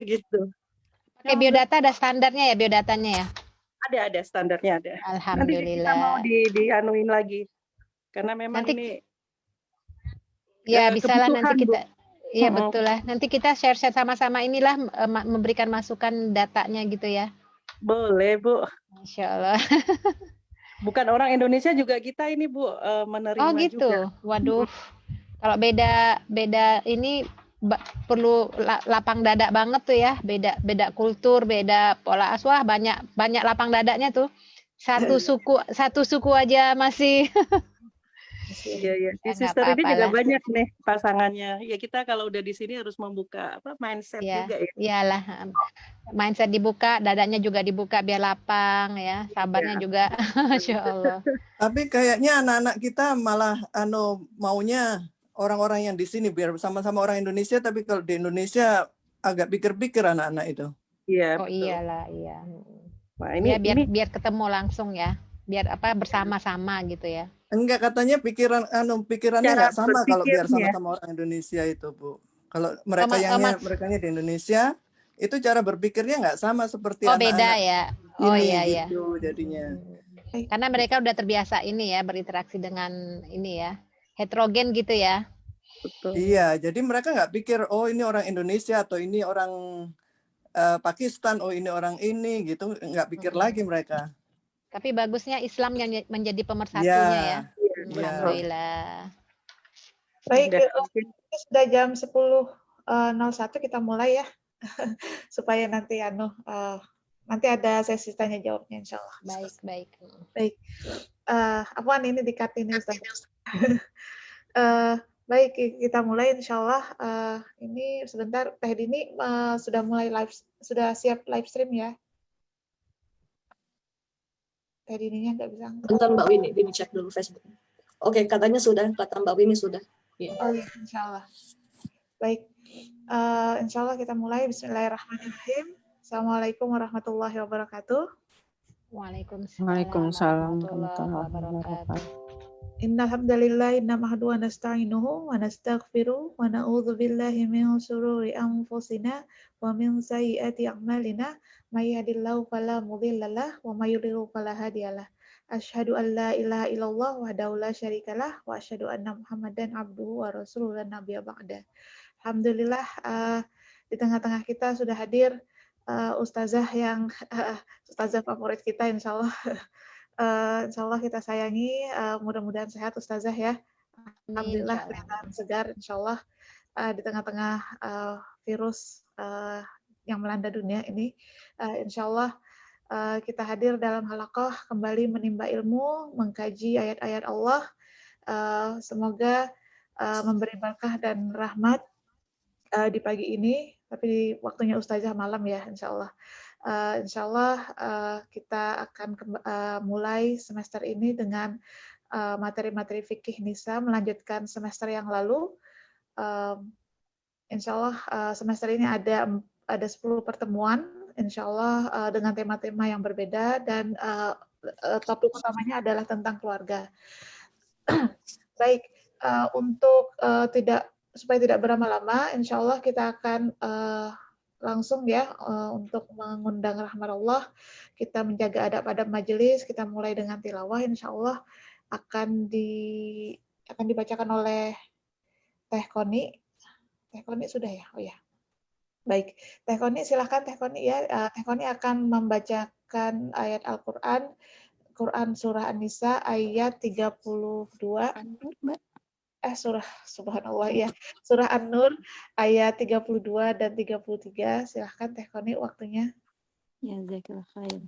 gitu. Pakai biodata ada standarnya ya, biodatanya ya? Ada standarnya ada. Nanti kita mau Alhamdulillah. dianuin lagi, karena memang Nanti ini ya bisalah nanti kebutuhan, Bu. kita iya Mhm. betul lah. Nanti kita share-share sama-sama inilah memberikan masukan datanya gitu ya. Boleh, Bu. Masya Allah. Bukan orang Indonesia juga kita ini, Bu, Oh menerima juga. gitu. Waduh. Mhm. Kalau beda beda ini perlu lapang dada banget tuh ya. Beda beda kultur, beda pola asuh, banyak banyak lapang dadanya tuh. Satu suku aja masih Iya, iya. Di ya nggak Sister ini apa-apa juga lah. banyak nih pasangannya. Ya kita kalau udah di sini harus membuka mindset Ya, juga ya. iyalah. Mindset dibuka, dadanya juga dibuka biar lapang ya. Sabarnya Iya. juga. Masya Allah. Tapi kayaknya anak-anak kita malah maunya orang-orang yang di sini biar sama-sama orang Indonesia, tapi kalau di Indonesia agak pikir-pikir anak-anak itu. Iya, Oh betul. iyalah, iya. Wah, Ya ini biar ketemu langsung ya. Biar apa bersama-sama gitu ya. Enggak, katanya pikirannya cara nggak sama kalau biar berpikirnya. sama-sama orang Indonesia itu, Bu. Kalau Oh, merekanya di Indonesia, itu cara berpikirnya nggak sama seperti oh beda anak-anak ya. Oh iya ini ya. gitu jadinya. Karena mereka udah terbiasa ini ya berinteraksi dengan ini ya. Heterogen gitu ya. Betul. Iya, jadi mereka nggak pikir, oh ini orang Indonesia atau ini orang Pakistan, oh ini orang ini gitu, nggak pikir lagi mereka. Tapi bagusnya Islam yang menjadi pemersatunya ya. Ya, Iya, betul. ya. Alhamdulillah. Baik, Udah mungkin sudah jam 10.01 kita mulai ya, supaya nanti nanti ada sesi tanya jawabnya insya Allah. Baik, baik. Baik, apaan ini di-cut ini Ustaz? Baik, kita mulai insya Allah. Ini sebentar, Teh Dini sudah mulai sudah siap live stream ya? Teh Dininya nggak bisa angkat. Bentar Mbak Winnie, cek dulu Facebook. Oke, katanya sudah, kata Mbak Winnie sudah. Ya. Oh iya, insya Allah. Baik, insya Allah kita mulai. Bismillahirrahmanirrahim. Assalamualaikum warahmatullahi wabarakatuh. Waalaikumsalam warahmatullahi wabarakatuh. Innal hamdalillah nahmaduhu wa nasta'inuhu wa nastaghfiruh wa na'udzu billahi min shururi anfusina wa min sayyiati a'malina may yahdihillahu fala mudhillalah wa may yudhlil fala hadiyalah. Asyhadu an la ilaha illallah wahdahu la syarikalah wa asyhadu anna Muhammadan abduhu wa rasuluhu la nabiyya ba'da. Alhamdulillah di tengah-tengah kita sudah hadir ustazah yang ustazah favorit kita insyaallah. Insyaallah kita sayangi, mudah-mudahan sehat Ustazah ya. Alhamdulillah kelihatan segar insyaallah di tengah-tengah virus yang melanda dunia ini. Insyaallah kita hadir dalam halaqah kembali menimba ilmu, mengkaji ayat-ayat Allah. Semoga memberi berkah dan rahmat di pagi ini, tapi di waktunya Ustazah malam ya insyaallah. Insyaallah kita akan mulai semester ini dengan materi-materi fikih nisa, melanjutkan semester yang lalu. Insyaallah semester ini ada 10 pertemuan, insyaallah dengan tema-tema yang berbeda dan topik utamanya adalah tentang keluarga. Baik, untuk supaya tidak berlama-lama, insyaallah kita akan langsung ya untuk mengundang rahmat Allah, kita menjaga adab-adab majelis, kita mulai dengan tilawah insyaallah akan dibacakan oleh Teh Koni. Teh Koni sudah ya? Oh ya. Baik, Teh Koni silahkan Teh Koni ya. Teh Koni akan membacakan ayat Al-Qur'an Quran surah An-Nisa ayat 32. Surah subhanallah ya. Surah An-Nur ayat 32 dan 33. Silahkan Teh Koni waktunya. Jazakallah khair.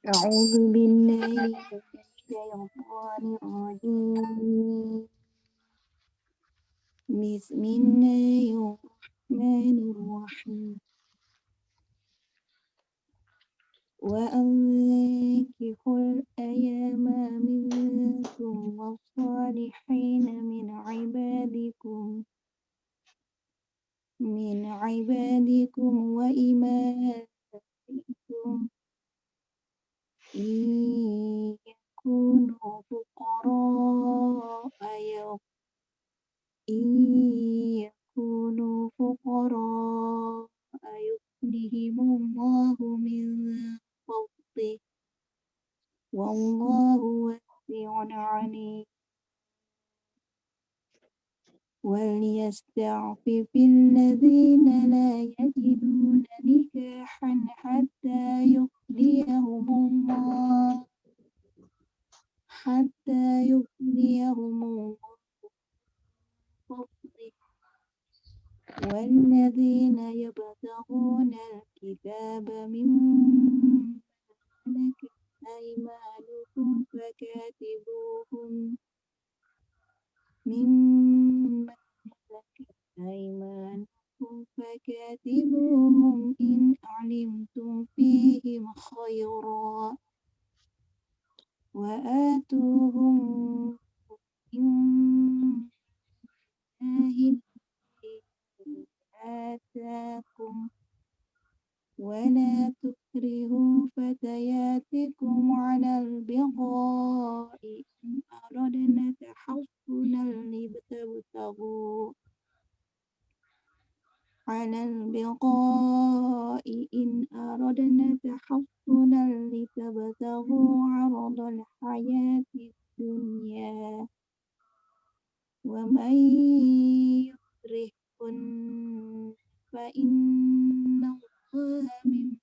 A'udzu billahi minasyaitonir rajim. Bismillahirrahmanirrahim. وأنكحوا الأيام منكم والصالحين من عبادكم وإمائكم إن يكونوا فقراء يكونوا فقراء يغنيهم الله من فضله والله واسع عليم وليستعفف الذين لا يجدون نكاحا حتى يغنيهم الله من فضله والذين يبتغون الكتاب مما ملكت أيمانكم فكاتبوهم مما ملكت أيمانكم فكاتبوهم إن علمتم فيهم خيرا وآتوهم من الله آتاكم ولا تكرهوا فتياتكم على البغاء إن أردنا تحصنا لتبتغوا عرض الحياة الدنيا ومن يكرهكن فإن الله من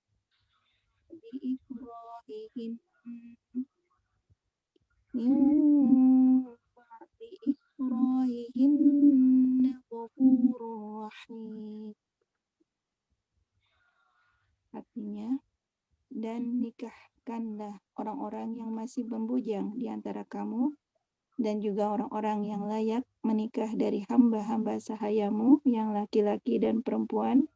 بعد إكراههن غفور رحيم. Artinya, dan nikahkanlah orang-orang yang masih bembujang di antara kamu dan juga orang-orang yang layak menikah dari hamba-hamba sahayamu yang laki-laki dan perempuan.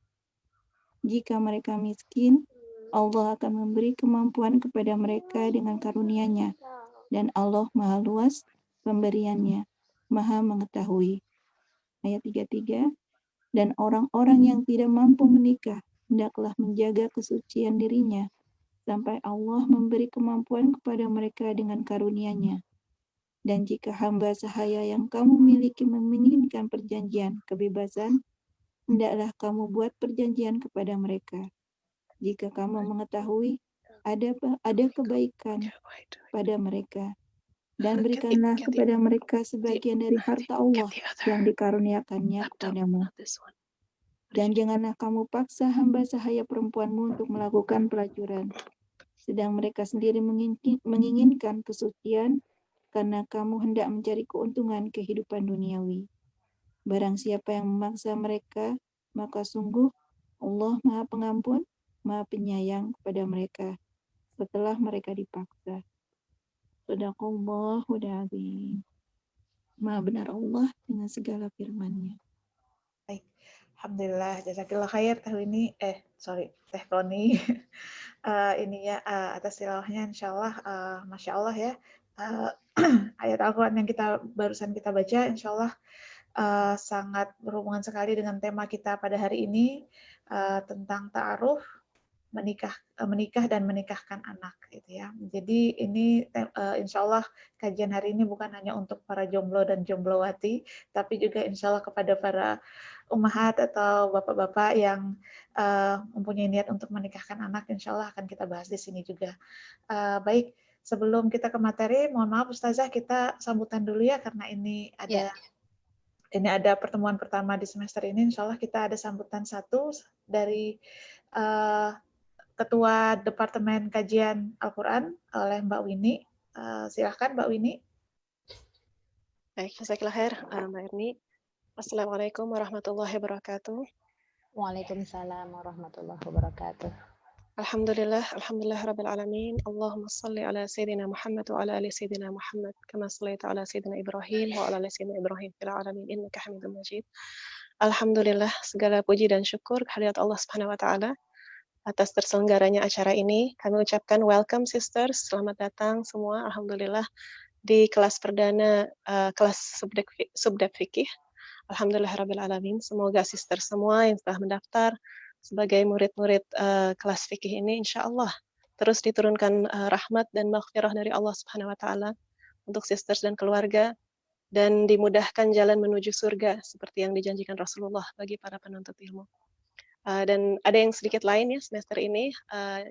Jika mereka miskin, Allah akan memberi kemampuan kepada mereka dengan karunia-Nya, dan Allah Maha Luas pemberiannya, Maha Mengetahui. Ayat 33, dan orang-orang yang tidak mampu menikah, hendaklah menjaga kesucian dirinya, sampai Allah memberi kemampuan kepada mereka dengan karunia-Nya. Dan jika hamba sahaya yang kamu miliki menginginkan perjanjian kebebasan, hendaklah kamu buat perjanjian kepada mereka. Jika kamu mengetahui ada kebaikan pada mereka, dan berikanlah kepada mereka sebagian dari harta Allah yang dikaruniakannya kepadamu. Dan janganlah kamu paksa hamba sahaya perempuanmu untuk melakukan pelacuran, sedang mereka sendiri menginginkan kesucian, karena kamu hendak mencari keuntungan kehidupan duniawi. Barang siapa yang memaksa mereka, maka sungguh Allah Maha Pengampun, Maha Penyayang kepada mereka setelah mereka dipaksa. Shadaqallahul Adzim. Maha benar Allah dengan segala firman-Nya. Baik. Alhamdulillah, jazakillah khair Teh Roni. Atas tilawahnya insyaallah Masya Allah ya. Ayat Al-Quran yang barusan kita baca insyaallah sangat berhubungan sekali dengan tema kita pada hari ini tentang ta'aruf, menikah dan menikahkan anak gitu ya. Jadi ini insyaallah kajian hari ini bukan hanya untuk para jomblo dan jomblowati, tapi juga insyaallah kepada para ummahat atau bapak-bapak yang mempunyai niat untuk menikahkan anak, insyaallah akan kita bahas di sini juga. Baik, sebelum kita ke materi, mohon maaf Ustazah, kita sambutan dulu ya karena ini ada pertemuan pertama di semester ini. Insyaallah kita ada sambutan satu dari Ketua Departemen Kajian Al-Quran oleh Mbak Winnie. Silahkan Mbak Winnie. Baik, jazakallah khair Mbak Erni. Assalamualaikum warahmatullahi wabarakatuh. Waalaikumsalam warahmatullahi wabarakatuh. Alhamdulillah rabbil alamin. Allahumma salli ala sayyidina Muhammad wa ala ali sayyidina Muhammad kama sallaita ala sayyidina Ibrahim wa ala ali sayyidina Ibrahim fil alamin innaka Hamidum Majid. Alhamdulillah, segala puji dan syukur kehadirat Allah Subhanahu wa taala atas terselenggaranya acara ini. Kami ucapkan welcome sisters, selamat datang semua. Alhamdulillah di kelas perdana kelas subdek fikih. Alhamdulillahirabbil alamin. Semoga sister semua yang telah mendaftar sebagai murid-murid kelas fikih ini insyaallah terus diturunkan rahmat dan maghfirah dari Allah Subhanahu wa taala untuk sisters dan keluarga, dan dimudahkan jalan menuju surga seperti yang dijanjikan Rasulullah bagi para penuntut ilmu. Dan ada yang sedikit lain ya semester ini,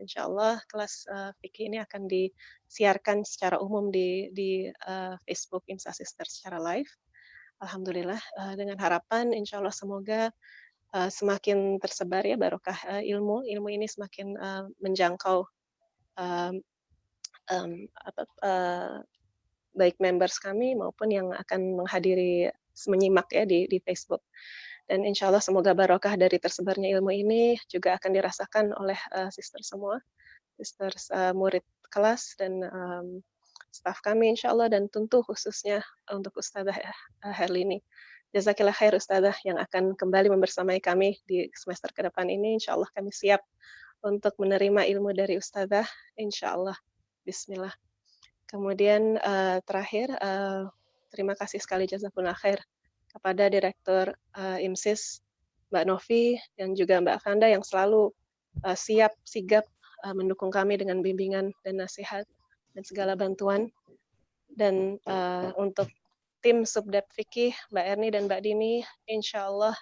insya Allah kelas fikih ini akan disiarkan secara umum di Facebook Imsa Sister secara live. Alhamdulillah, dengan harapan insya Allah semoga semakin tersebar ya barokah ilmu ini semakin menjangkau baik members kami maupun yang akan menghadiri menyimak ya di Facebook. Dan insya Allah semoga barokah dari tersebarnya ilmu ini juga akan dirasakan oleh sister semua, sisters murid kelas dan staf kami insya Allah, dan tentu khususnya untuk Ustadzah Herlini. Jazakillah khair Ustadzah yang akan kembali membersamai kami di semester ke depan ini. Insya Allah kami siap untuk menerima ilmu dari Ustadzah, insya Allah. Bismillah. Kemudian terakhir, terima kasih sekali jazakumullah khair kepada Direktur IMSIS Mbak Novi dan juga Mbak Fanda yang selalu siap sigap mendukung kami dengan bimbingan dan nasihat dan segala bantuan. Dan untuk tim Subdep Fikih Mbak Erni dan Mbak Dini, insya Allah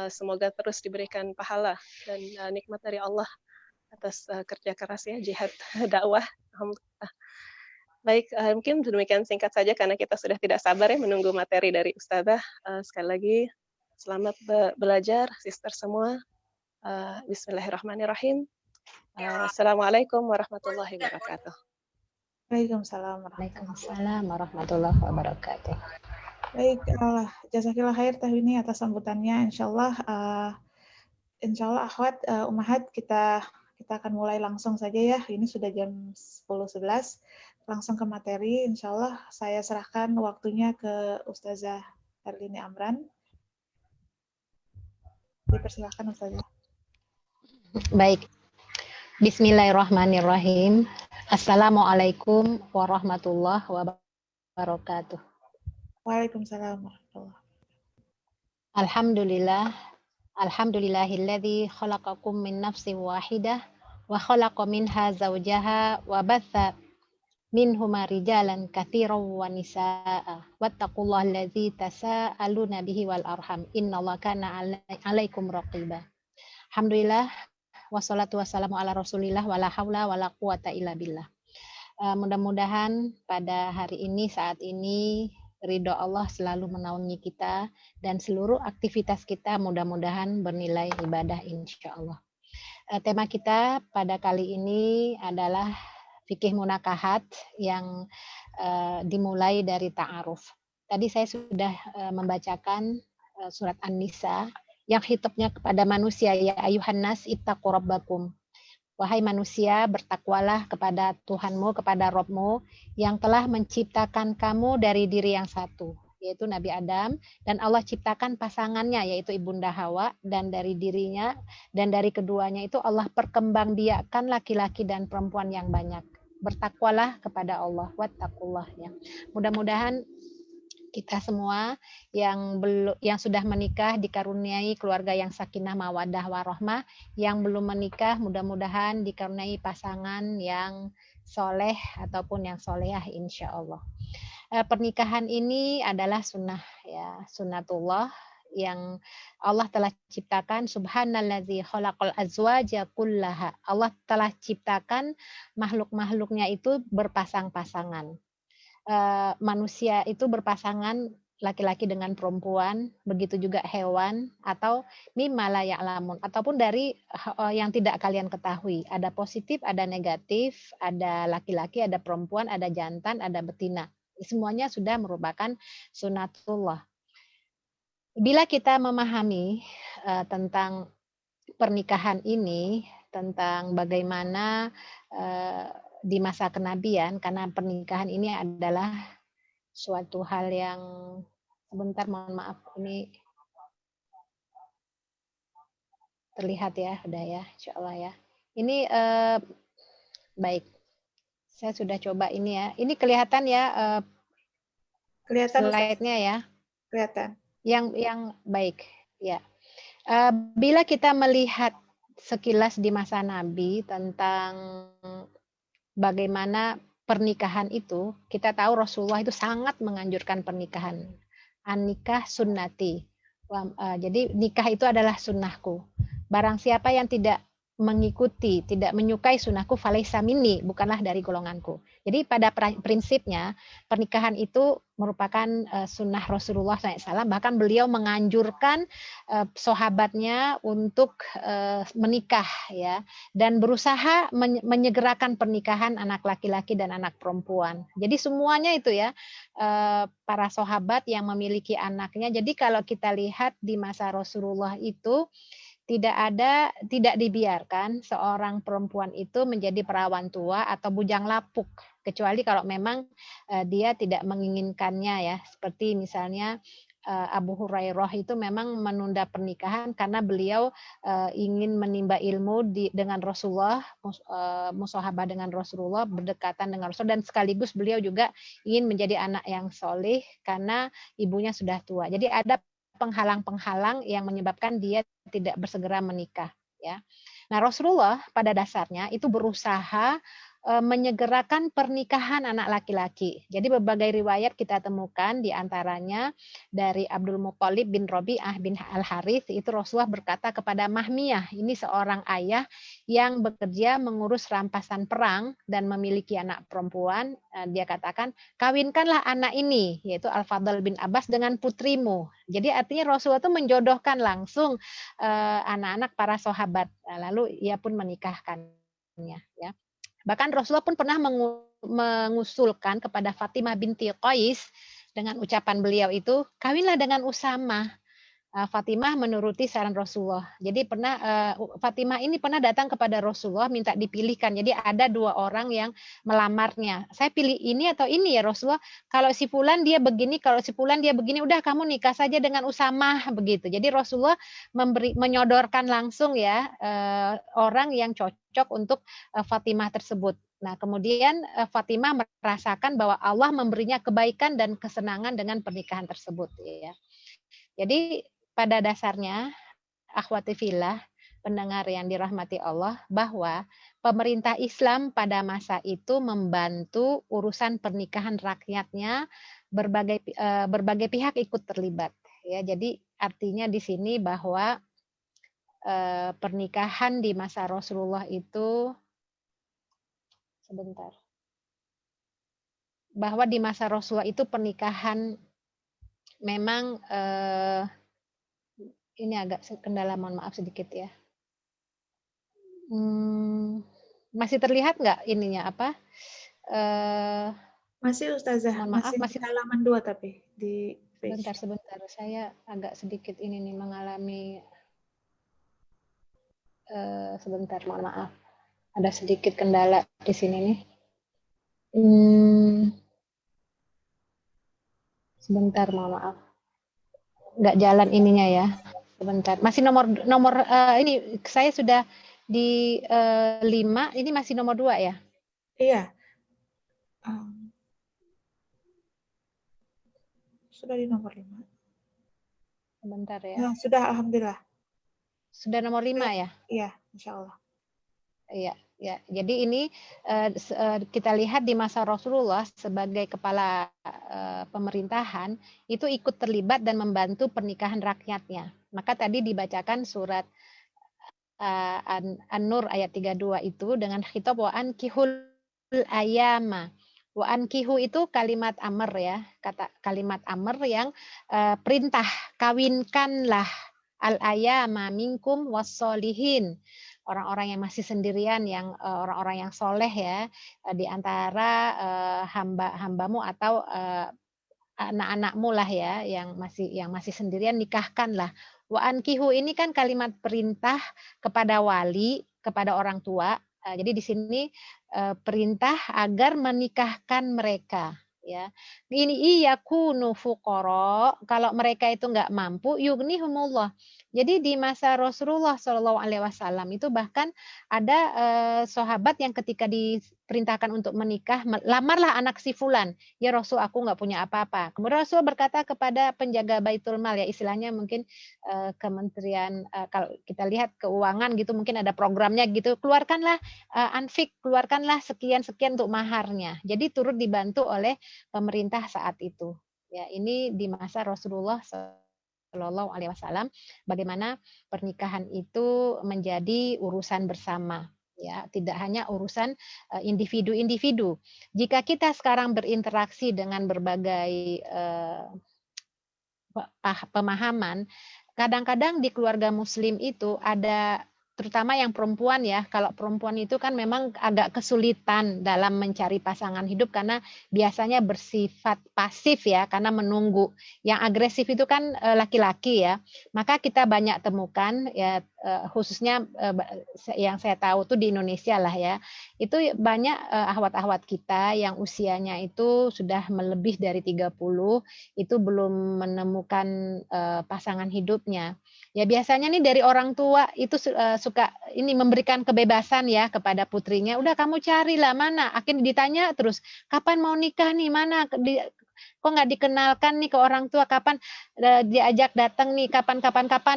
semoga terus diberikan pahala dan nikmat dari Allah atas kerja keras ya jihad dakwah. Alhamdulillah. Baik, mungkin demikian singkat saja karena kita sudah tidak sabar ya menunggu materi dari Ustadzah. Sekali lagi, selamat belajar, sister semua. Bismillahirrahmanirrahim. Assalamualaikum warahmatullahi wabarakatuh. Waalaikumsalam. Waalaikumsalam warahmatullahi wabarakatuh. Baik, jazakillah khair Teh Wini atas sambutannya. Insyaallah akhwat ummahat kita akan mulai langsung saja ya. Ini sudah jam 10.11. Langsung ke materi. Insyaallah saya serahkan waktunya ke Ustazah Herlini Amran. Dipersilakan Ustazah. Baik. Bismillahirrahmanirrahim. Assalamualaikum warahmatullahi wabarakatuh. Waalaikumsalam warahmatullahi wabarakatuh. Alhamdulillah. Alhamdulillahilladzi khalaqakum min nafsin wahidah wa khalaqa minha zawjaha wa batha minhuma rijalan katsiran wa nisaa. Wattaqullaha allazi tasaaluna bihi wal arham. Innallaha kana 'alaikum raqiba. Alhamdulillah. Wassalatu wassalamu ala Rasulillah wala haula wala quwata illa billah. Mudah-mudahan pada hari ini, saat ini, ridho Allah selalu menaungi kita dan seluruh aktivitas kita mudah-mudahan bernilai ibadah insya Allah. Tema kita pada kali ini adalah fikih munakahat yang dimulai dari ta'aruf. Tadi saya sudah membacakan surat An-Nisa yang khitabnya kepada manusia, ya ayuhan nas ittaqu rabbakum. Wahai manusia, bertakwalah kepada Tuhanmu, kepada Rabbmu yang telah menciptakan kamu dari diri yang satu, yaitu Nabi Adam, dan Allah ciptakan pasangannya, yaitu Ibunda Hawa, dan dari dirinya dan dari keduanya itu Allah perkembangbiakkan laki-laki dan perempuan yang banyak. Bertakwalah kepada Allah, wattaqullah ya. Mudah-mudahan kita semua yang sudah menikah dikaruniai keluarga yang sakinah mawaddah warahmah, yang belum menikah mudah-mudahan dikaruniai pasangan yang soleh ataupun yang solehah insya Allah. Pernikahan ini adalah sunnah ya, sunnatullah yang Allah telah ciptakan. Subhanallazi khalaqal azwaja kullaha. Allah telah ciptakan makhluk-makhluknya itu berpasang-pasangan. Manusia itu berpasangan laki-laki dengan perempuan, begitu juga hewan atau mimma la ya'lamun, ataupun dari yang tidak kalian ketahui. Ada positif, ada negatif, ada laki-laki, ada perempuan, ada jantan, ada betina. Semuanya sudah merupakan sunatullah. Bila kita memahami tentang pernikahan ini, tentang bagaimana di masa kenabian, karena pernikahan ini adalah suatu hal yang, sebentar mohon maaf, ini terlihat ya, udah ya, insya Allah ya. Ini baik, saya sudah coba ini ya, ini kelihatan ya Kelihatan slide-nya ya. kelihatan. Yang baik ya. Bila kita melihat sekilas di masa Nabi tentang bagaimana pernikahan itu, kita tahu Rasulullah itu sangat menganjurkan pernikahan. An-nikah sunnati. Jadi nikah itu adalah sunnahku. Barang siapa yang tidak mengikuti, tidak menyukai sunnahku, falaisa minni, bukanlah dari golonganku. Jadi pada prinsipnya pernikahan itu merupakan sunnah Rasulullah SAW. Bahkan beliau menganjurkan sahabatnya untuk menikah, ya, dan berusaha menyegerakan pernikahan anak laki-laki dan anak perempuan. Jadi semuanya itu ya, para sahabat yang memiliki anaknya. Jadi kalau kita lihat di masa Rasulullah itu tidak dibiarkan seorang perempuan itu menjadi perawan tua atau bujang lapuk, kecuali kalau memang dia tidak menginginkannya, ya. Seperti misalnya Abu Hurairah itu memang menunda pernikahan karena beliau ingin menimba ilmu dengan Rasulullah, musahabah dengan Rasulullah, berdekatan dengan Rasul, dan sekaligus beliau juga ingin menjadi anak yang soleh karena ibunya sudah tua. Jadi ada penghalang-penghalang yang menyebabkan dia tidak bersegera menikah, ya. Nah, Rasulullah pada dasarnya itu berusaha menyegerakan pernikahan anak laki-laki. Jadi berbagai riwayat kita temukan, di antaranya dari Abdul Muthalib bin Rabi'ah bin Al-Harith, itu Rasulullah berkata kepada Mahmiyah, ini seorang ayah yang bekerja mengurus rampasan perang dan memiliki anak perempuan. Dia katakan, kawinkanlah anak ini, yaitu Al-Fadl bin Abbas, dengan putrimu. Jadi artinya Rasulullah itu menjodohkan langsung anak-anak para sahabat. Lalu ia pun menikahkannya, ya. Bahkan Rasulullah pun pernah mengusulkan kepada Fatimah binti Qais dengan ucapan beliau itu, kawinlah dengan Usamah. Fatimah menuruti saran Rasulullah. Jadi Fatimah ini pernah datang kepada Rasulullah minta dipilihkan. Jadi ada dua orang yang melamarnya. Saya pilih ini atau ini ya Rasulullah. Kalau si fulan dia begini, kalau si fulan dia begini, udah kamu nikah saja dengan Usamah, begitu. Jadi Rasulullah menyodorkan langsung ya orang yang cocok untuk Fatimah tersebut. Nah, kemudian Fatimah merasakan bahwa Allah memberinya kebaikan dan kesenangan dengan pernikahan tersebut, ya. Jadi pada dasarnya, akhwati fillah, pendengar yang dirahmati Allah, bahwa pemerintah Islam pada masa itu membantu urusan pernikahan rakyatnya, berbagai pihak ikut terlibat. Ya, jadi artinya di sini bahwa pernikahan di masa Rasulullah itu, bahwa di masa Rasulullah itu pernikahan memang ini agak kendala, mohon maaf sedikit ya. Masih terlihat nggak ininya apa? Masih Ustazah, Mohon maaf, masih di halaman 2 tapi di page. Sebentar, saya agak sedikit ini nih mengalami sebentar, mohon maaf. Ada sedikit kendala di sini nih. Sebentar, mohon maaf. Nggak jalan ininya ya. Sebentar. Masih nomor ini saya sudah di 5, ini masih nomor 2 ya? Iya. Sudah di nomor 5. Sebentar ya. Nah, sudah, alhamdulillah. Sudah nomor 5 ya? Iya, insya Allah. Iya, ya. Jadi ini kita lihat di masa Rasulullah sebagai kepala pemerintahan itu ikut terlibat dan membantu pernikahan rakyatnya. Maka tadi dibacakan surat An-Nur ayat 32 itu dengan khitab wa ankihul ayama. Wa ankihu itu kalimat amr ya, kata kalimat amr yang perintah, kawinkanlah al-ayama minkum wassolihin, orang-orang yang masih sendirian, yang orang-orang yang soleh ya, di antara hamba-hambamu atau anak-anakmu lah ya, yang masih sendirian, nikahkanlah. Wa ankihu ini kan kalimat perintah kepada wali, kepada orang tua. Jadi di sini perintah agar menikahkan mereka, ya. Ini iyakunu fuqara, kalau mereka itu enggak mampu, yughnihumullah, Jadi di masa Rasulullah SAW itu bahkan ada sahabat yang ketika diperintahkan untuk menikah, lamarlah anak si fulan. Ya Rasul, aku nggak punya apa-apa. Kemudian Rasul berkata kepada penjaga Baitul Mal, ya istilahnya mungkin kementerian, kalau kita lihat keuangan gitu, mungkin ada programnya gitu, keluarkanlah anfik, keluarkanlah sekian-sekian untuk maharnya. Jadi turut dibantu oleh pemerintah saat itu. Ya, ini di masa Rasulullah SAW, bagaimana pernikahan itu menjadi urusan bersama, ya, tidak hanya urusan individu-individu. Jika kita sekarang berinteraksi dengan berbagai pemahaman, kadang-kadang di keluarga Muslim itu ada, terutama yang perempuan ya, kalau perempuan itu kan memang agak kesulitan dalam mencari pasangan hidup karena biasanya bersifat pasif ya, karena menunggu. Yang agresif itu kan laki-laki ya. Maka kita banyak temukan ya, khususnya yang saya tahu tuh di Indonesia lah ya, itu banyak ahwat-ahwat kita yang usianya itu sudah melebih dari 30, itu belum menemukan pasangan hidupnya. Ya biasanya nih dari orang tua itu suka ini memberikan kebebasan ya kepada putrinya. Udah kamu carilah mana. Akhirnya ditanya terus, kapan mau nikah nih, mana kok nggak dikenalkan nih ke orang tua, kapan diajak datang nih, kapan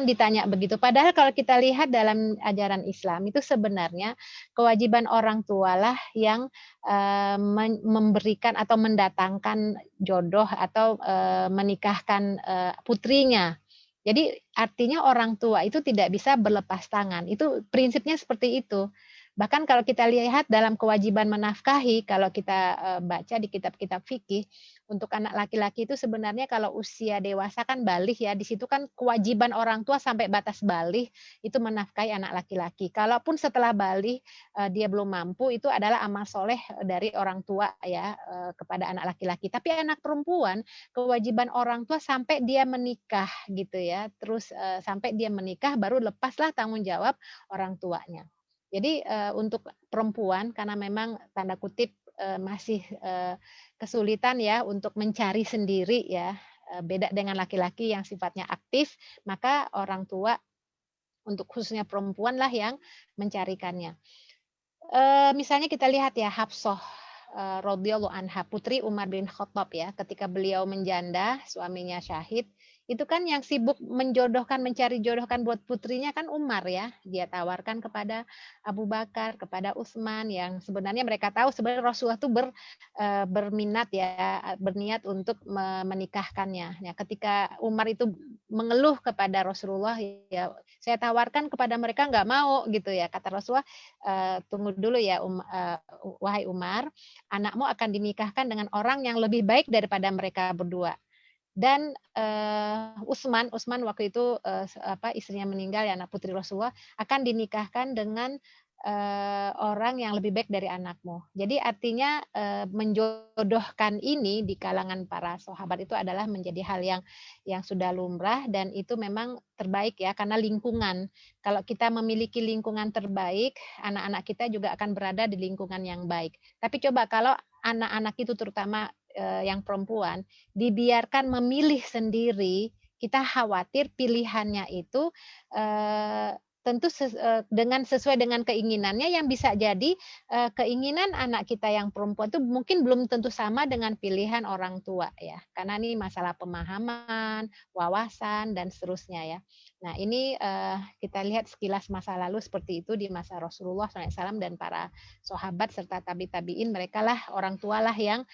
ditanya begitu. Padahal kalau kita lihat dalam ajaran Islam itu sebenarnya kewajiban orang tua lah yang memberikan atau mendatangkan jodoh atau menikahkan putrinya. Jadi artinya orang tua itu tidak bisa berlepas tangan. Itu prinsipnya seperti itu. Bahkan kalau kita lihat dalam kewajiban menafkahi, kalau kita baca di kitab-kitab fikih, untuk anak laki-laki itu sebenarnya kalau usia dewasa kan baligh ya, di situ kan kewajiban orang tua sampai batas baligh itu menafkahi anak laki-laki. Kalaupun setelah baligh dia belum mampu, itu adalah amal soleh dari orang tua ya kepada anak laki-laki. Tapi anak perempuan, kewajiban orang tua sampai dia menikah gitu ya, terus sampai dia menikah baru lepaslah tanggung jawab orang tuanya. Jadi untuk perempuan karena memang tanda kutip masih kesulitan ya untuk mencari sendiri ya, beda dengan laki-laki yang sifatnya aktif, maka orang tua untuk khususnya perempuan lah yang mencarikannya. Misalnya kita lihat ya Hafsah radhiyallahu anha, putri Umar bin Khattab ya, ketika beliau menjanda, suaminya syahid, itu kan yang sibuk mencari jodohkan buat putrinya kan Umar ya. Dia tawarkan kepada Abu Bakar, kepada Utsman, yang sebenarnya mereka tahu sebenarnya Rasulullah itu berminat ya, berniat untuk menikahkannya. Ya, ketika Umar itu mengeluh kepada Rasulullah, ya saya tawarkan kepada mereka nggak mau gitu ya. Kata Rasulullah, tunggu dulu ya wahai Umar, anakmu akan dinikahkan dengan orang yang lebih baik daripada mereka berdua. Dan Utsman waktu itu istrinya meninggal ya, anak putri Rasulullah, akan dinikahkan dengan orang yang lebih baik dari anakmu. Jadi artinya menjodohkan ini di kalangan para sahabat itu adalah menjadi hal yang sudah lumrah, dan itu memang terbaik ya, karena lingkungan. Kalau kita memiliki lingkungan terbaik, anak-anak kita juga akan berada di lingkungan yang baik. Tapi coba kalau anak-anak itu terutama yang perempuan dibiarkan memilih sendiri, kita khawatir pilihannya itu tentu sesuai dengan keinginannya, yang bisa jadi keinginan anak kita yang perempuan itu mungkin belum tentu sama dengan pilihan orang tua ya, karena ini masalah pemahaman, wawasan dan seterusnya ya. Nah ini kita lihat sekilas masa lalu seperti itu di masa Rasulullah SAW dan para sahabat serta tabi'in, mereka lah orang tua lah yang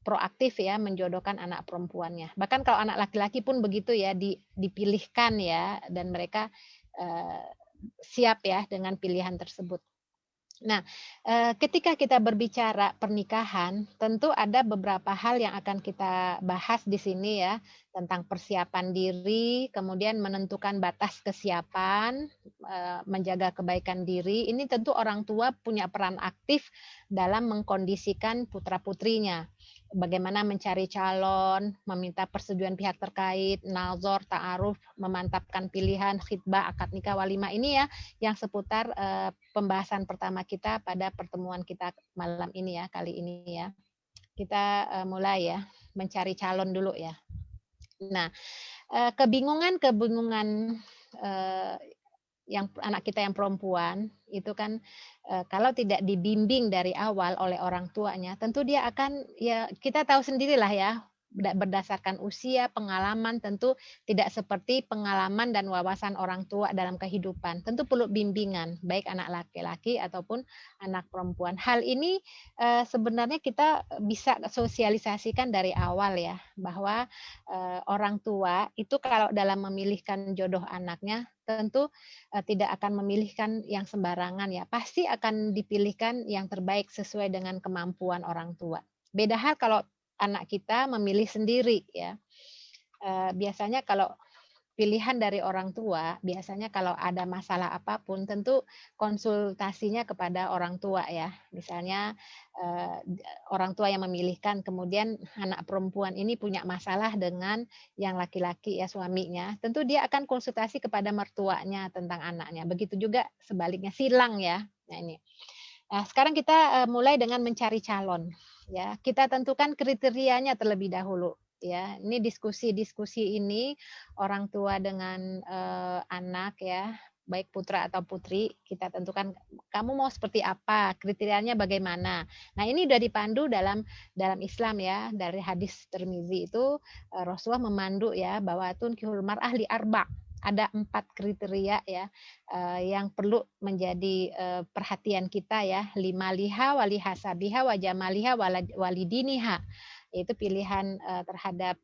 proaktif ya menjodohkan anak perempuannya. Bahkan kalau anak laki-laki pun begitu ya, dipilihkan ya, dan mereka siap ya dengan pilihan tersebut. Nah, ketika kita berbicara pernikahan, tentu ada beberapa hal yang akan kita bahas di sini ya, tentang persiapan diri, kemudian menentukan batas kesiapan, menjaga kebaikan diri. Ini tentu orang tua punya peran aktif dalam mengkondisikan putra-putrinya. Bagaimana mencari calon, meminta persetujuan pihak terkait, nazar, ta'aruf, memantapkan pilihan, khitbah, akad nikah, walimah, ini ya yang seputar pembahasan pertama kita pada pertemuan kita malam ini ya, kali ini ya. Kita mulai ya, mencari calon dulu ya. Nah, kebingungan yang anak kita yang perempuan itu kan kalau tidak dibimbing dari awal oleh orang tuanya, tentu dia akan, ya kita tahu sendirilah ya, berdasarkan usia, pengalaman, tentu tidak seperti pengalaman dan wawasan orang tua dalam kehidupan. Tentu perlu bimbingan, baik anak laki-laki ataupun anak perempuan. Hal ini sebenarnya kita bisa sosialisasikan dari awal ya, bahwa orang tua itu kalau dalam memilihkan jodoh anaknya tentu tidak akan memilihkan yang sembarangan ya. Pasti akan dipilihkan yang terbaik sesuai dengan kemampuan orang tua. Beda hal kalau anak kita memilih sendiri ya. Biasanya kalau pilihan dari orang tua, biasanya kalau ada masalah apapun tentu konsultasinya kepada orang tua ya. Misalnya orang tua yang memilihkan, kemudian anak perempuan ini punya masalah dengan yang laki-laki ya, suaminya, tentu dia akan konsultasi kepada mertuanya tentang anaknya. Begitu juga sebaliknya, silang ya. Nah ini. Nah, sekarang kita mulai dengan mencari calon ya. Kita tentukan kriterianya terlebih dahulu ya. Ini diskusi ini orang tua dengan anak ya, baik putra atau putri, kita tentukan kamu mau seperti apa, kriterianya bagaimana. Nah, ini sudah dipandu dalam Islam ya, dari hadis Tirmizi itu Rasulullah memandu ya bahwa tunkihul mar'ah li arba'. Ada 4 kriteria ya yang perlu menjadi perhatian kita ya, limaliha walihasabiha wajamaliha walidiniha, yaitu pilihan terhadap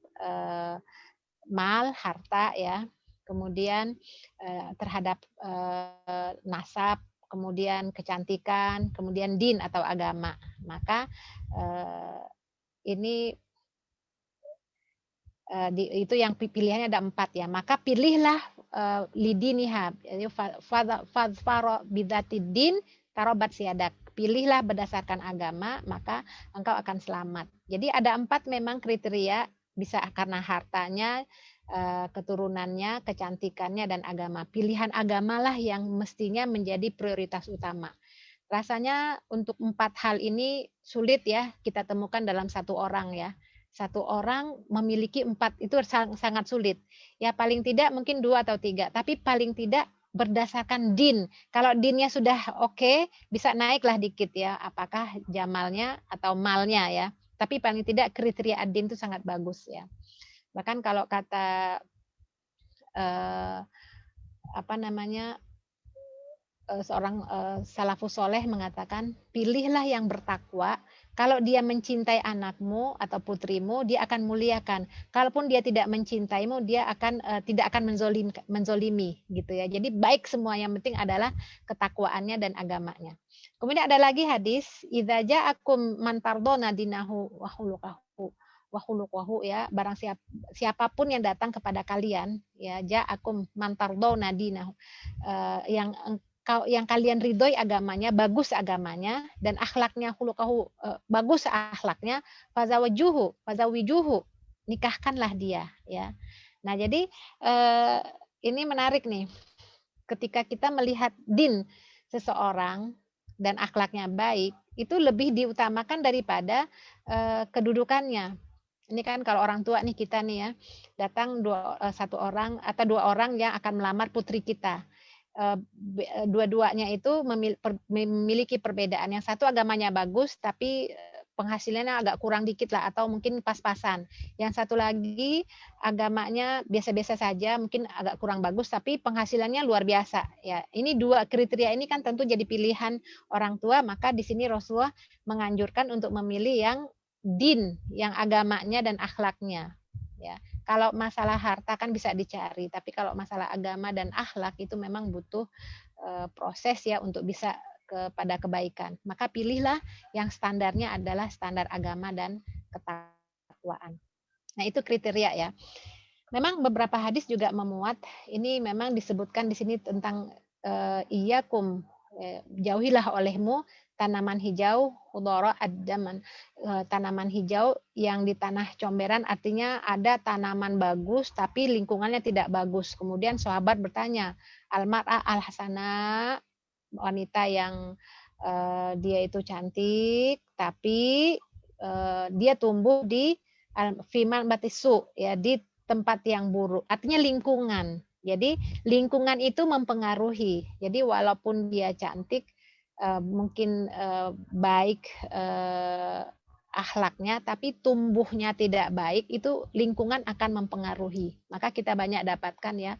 mal, harta ya, kemudian terhadap nasab, kemudian kecantikan, kemudian din atau agama. Maka ini itu yang pilihannya ada 4 ya. Maka pilihlah lidiniha, fadfaro bidatidin tarobat siadak. Pilihlah berdasarkan agama, maka engkau akan selamat. Jadi ada 4 memang kriteria, bisa karena hartanya, keturunannya, kecantikannya, dan agama. Pilihan agamalah yang mestinya menjadi prioritas utama. Rasanya untuk 4 hal ini sulit ya kita temukan dalam satu orang ya. Satu orang memiliki 4 itu sangat sulit. Ya paling tidak mungkin 2 atau 3, tapi paling tidak berdasarkan din. Kalau dinnya sudah oke, bisa naiklah dikit ya, apakah jamalnya atau malnya ya. Tapi paling tidak kriteria ad-din itu sangat bagus ya. Bahkan kalau kata seorang salafus soleh mengatakan, pilihlah yang bertakwa. Kalau dia mencintai anakmu atau putrimu, dia akan muliakan. Kalaupun dia tidak mencintaimu, dia akan tidak akan menzolimi gitu ya. Jadi baik semua, yang penting adalah ketakwaannya dan agamanya. Kemudian ada lagi hadis, idza ja'akum man tardona dinahu wa khuluquhu ya, barang siapapun yang datang kepada kalian ya, ja'akum man tardona dinahu, yang kalian ridhoi agamanya, bagus agamanya, dan akhlaknya, khuluqahu, bagus akhlaknya, fazawijuhu, nikahkanlah dia ya. Nah, jadi ini menarik nih. Ketika kita melihat din seseorang dan akhlaknya baik, itu lebih diutamakan daripada kedudukannya. Ini kan kalau orang tua nih, kita nih ya, datang 1 orang atau 2 orang yang akan melamar putri kita. Dua-duanya itu memiliki perbedaan. Yang satu agamanya bagus tapi penghasilannya agak kurang dikit lah, atau mungkin pas-pasan. Yang satu lagi agamanya biasa-biasa saja, mungkin agak kurang bagus tapi penghasilannya luar biasa ya. Ini 2 kriteria ini kan tentu jadi pilihan orang tua. Maka di sini Rasulullah menganjurkan untuk memilih yang din, yang agamanya dan akhlaknya ya. Kalau masalah harta kan bisa dicari, tapi kalau masalah agama dan akhlak itu memang butuh proses ya untuk bisa kepada kebaikan. Maka pilihlah yang standarnya adalah standar agama dan ketakwaan. Nah, itu kriteria ya. Memang beberapa hadis juga memuat, ini memang disebutkan di sini tentang iyyakum, jauhilah olehmu tanaman hijau, khudara ad-daman, tanaman hijau yang di tanah comberan, artinya ada tanaman bagus tapi lingkungannya tidak bagus. Kemudian sahabat bertanya, al-mar'ah al-hasana, wanita yang dia itu cantik tapi dia tumbuh di fiman batisu ya, di tempat yang buruk, artinya lingkungan. Jadi lingkungan itu mempengaruhi. Jadi walaupun dia cantik, mungkin baik akhlaknya, tapi tumbuhnya tidak baik, itu lingkungan akan mempengaruhi. Maka kita banyak dapatkan ya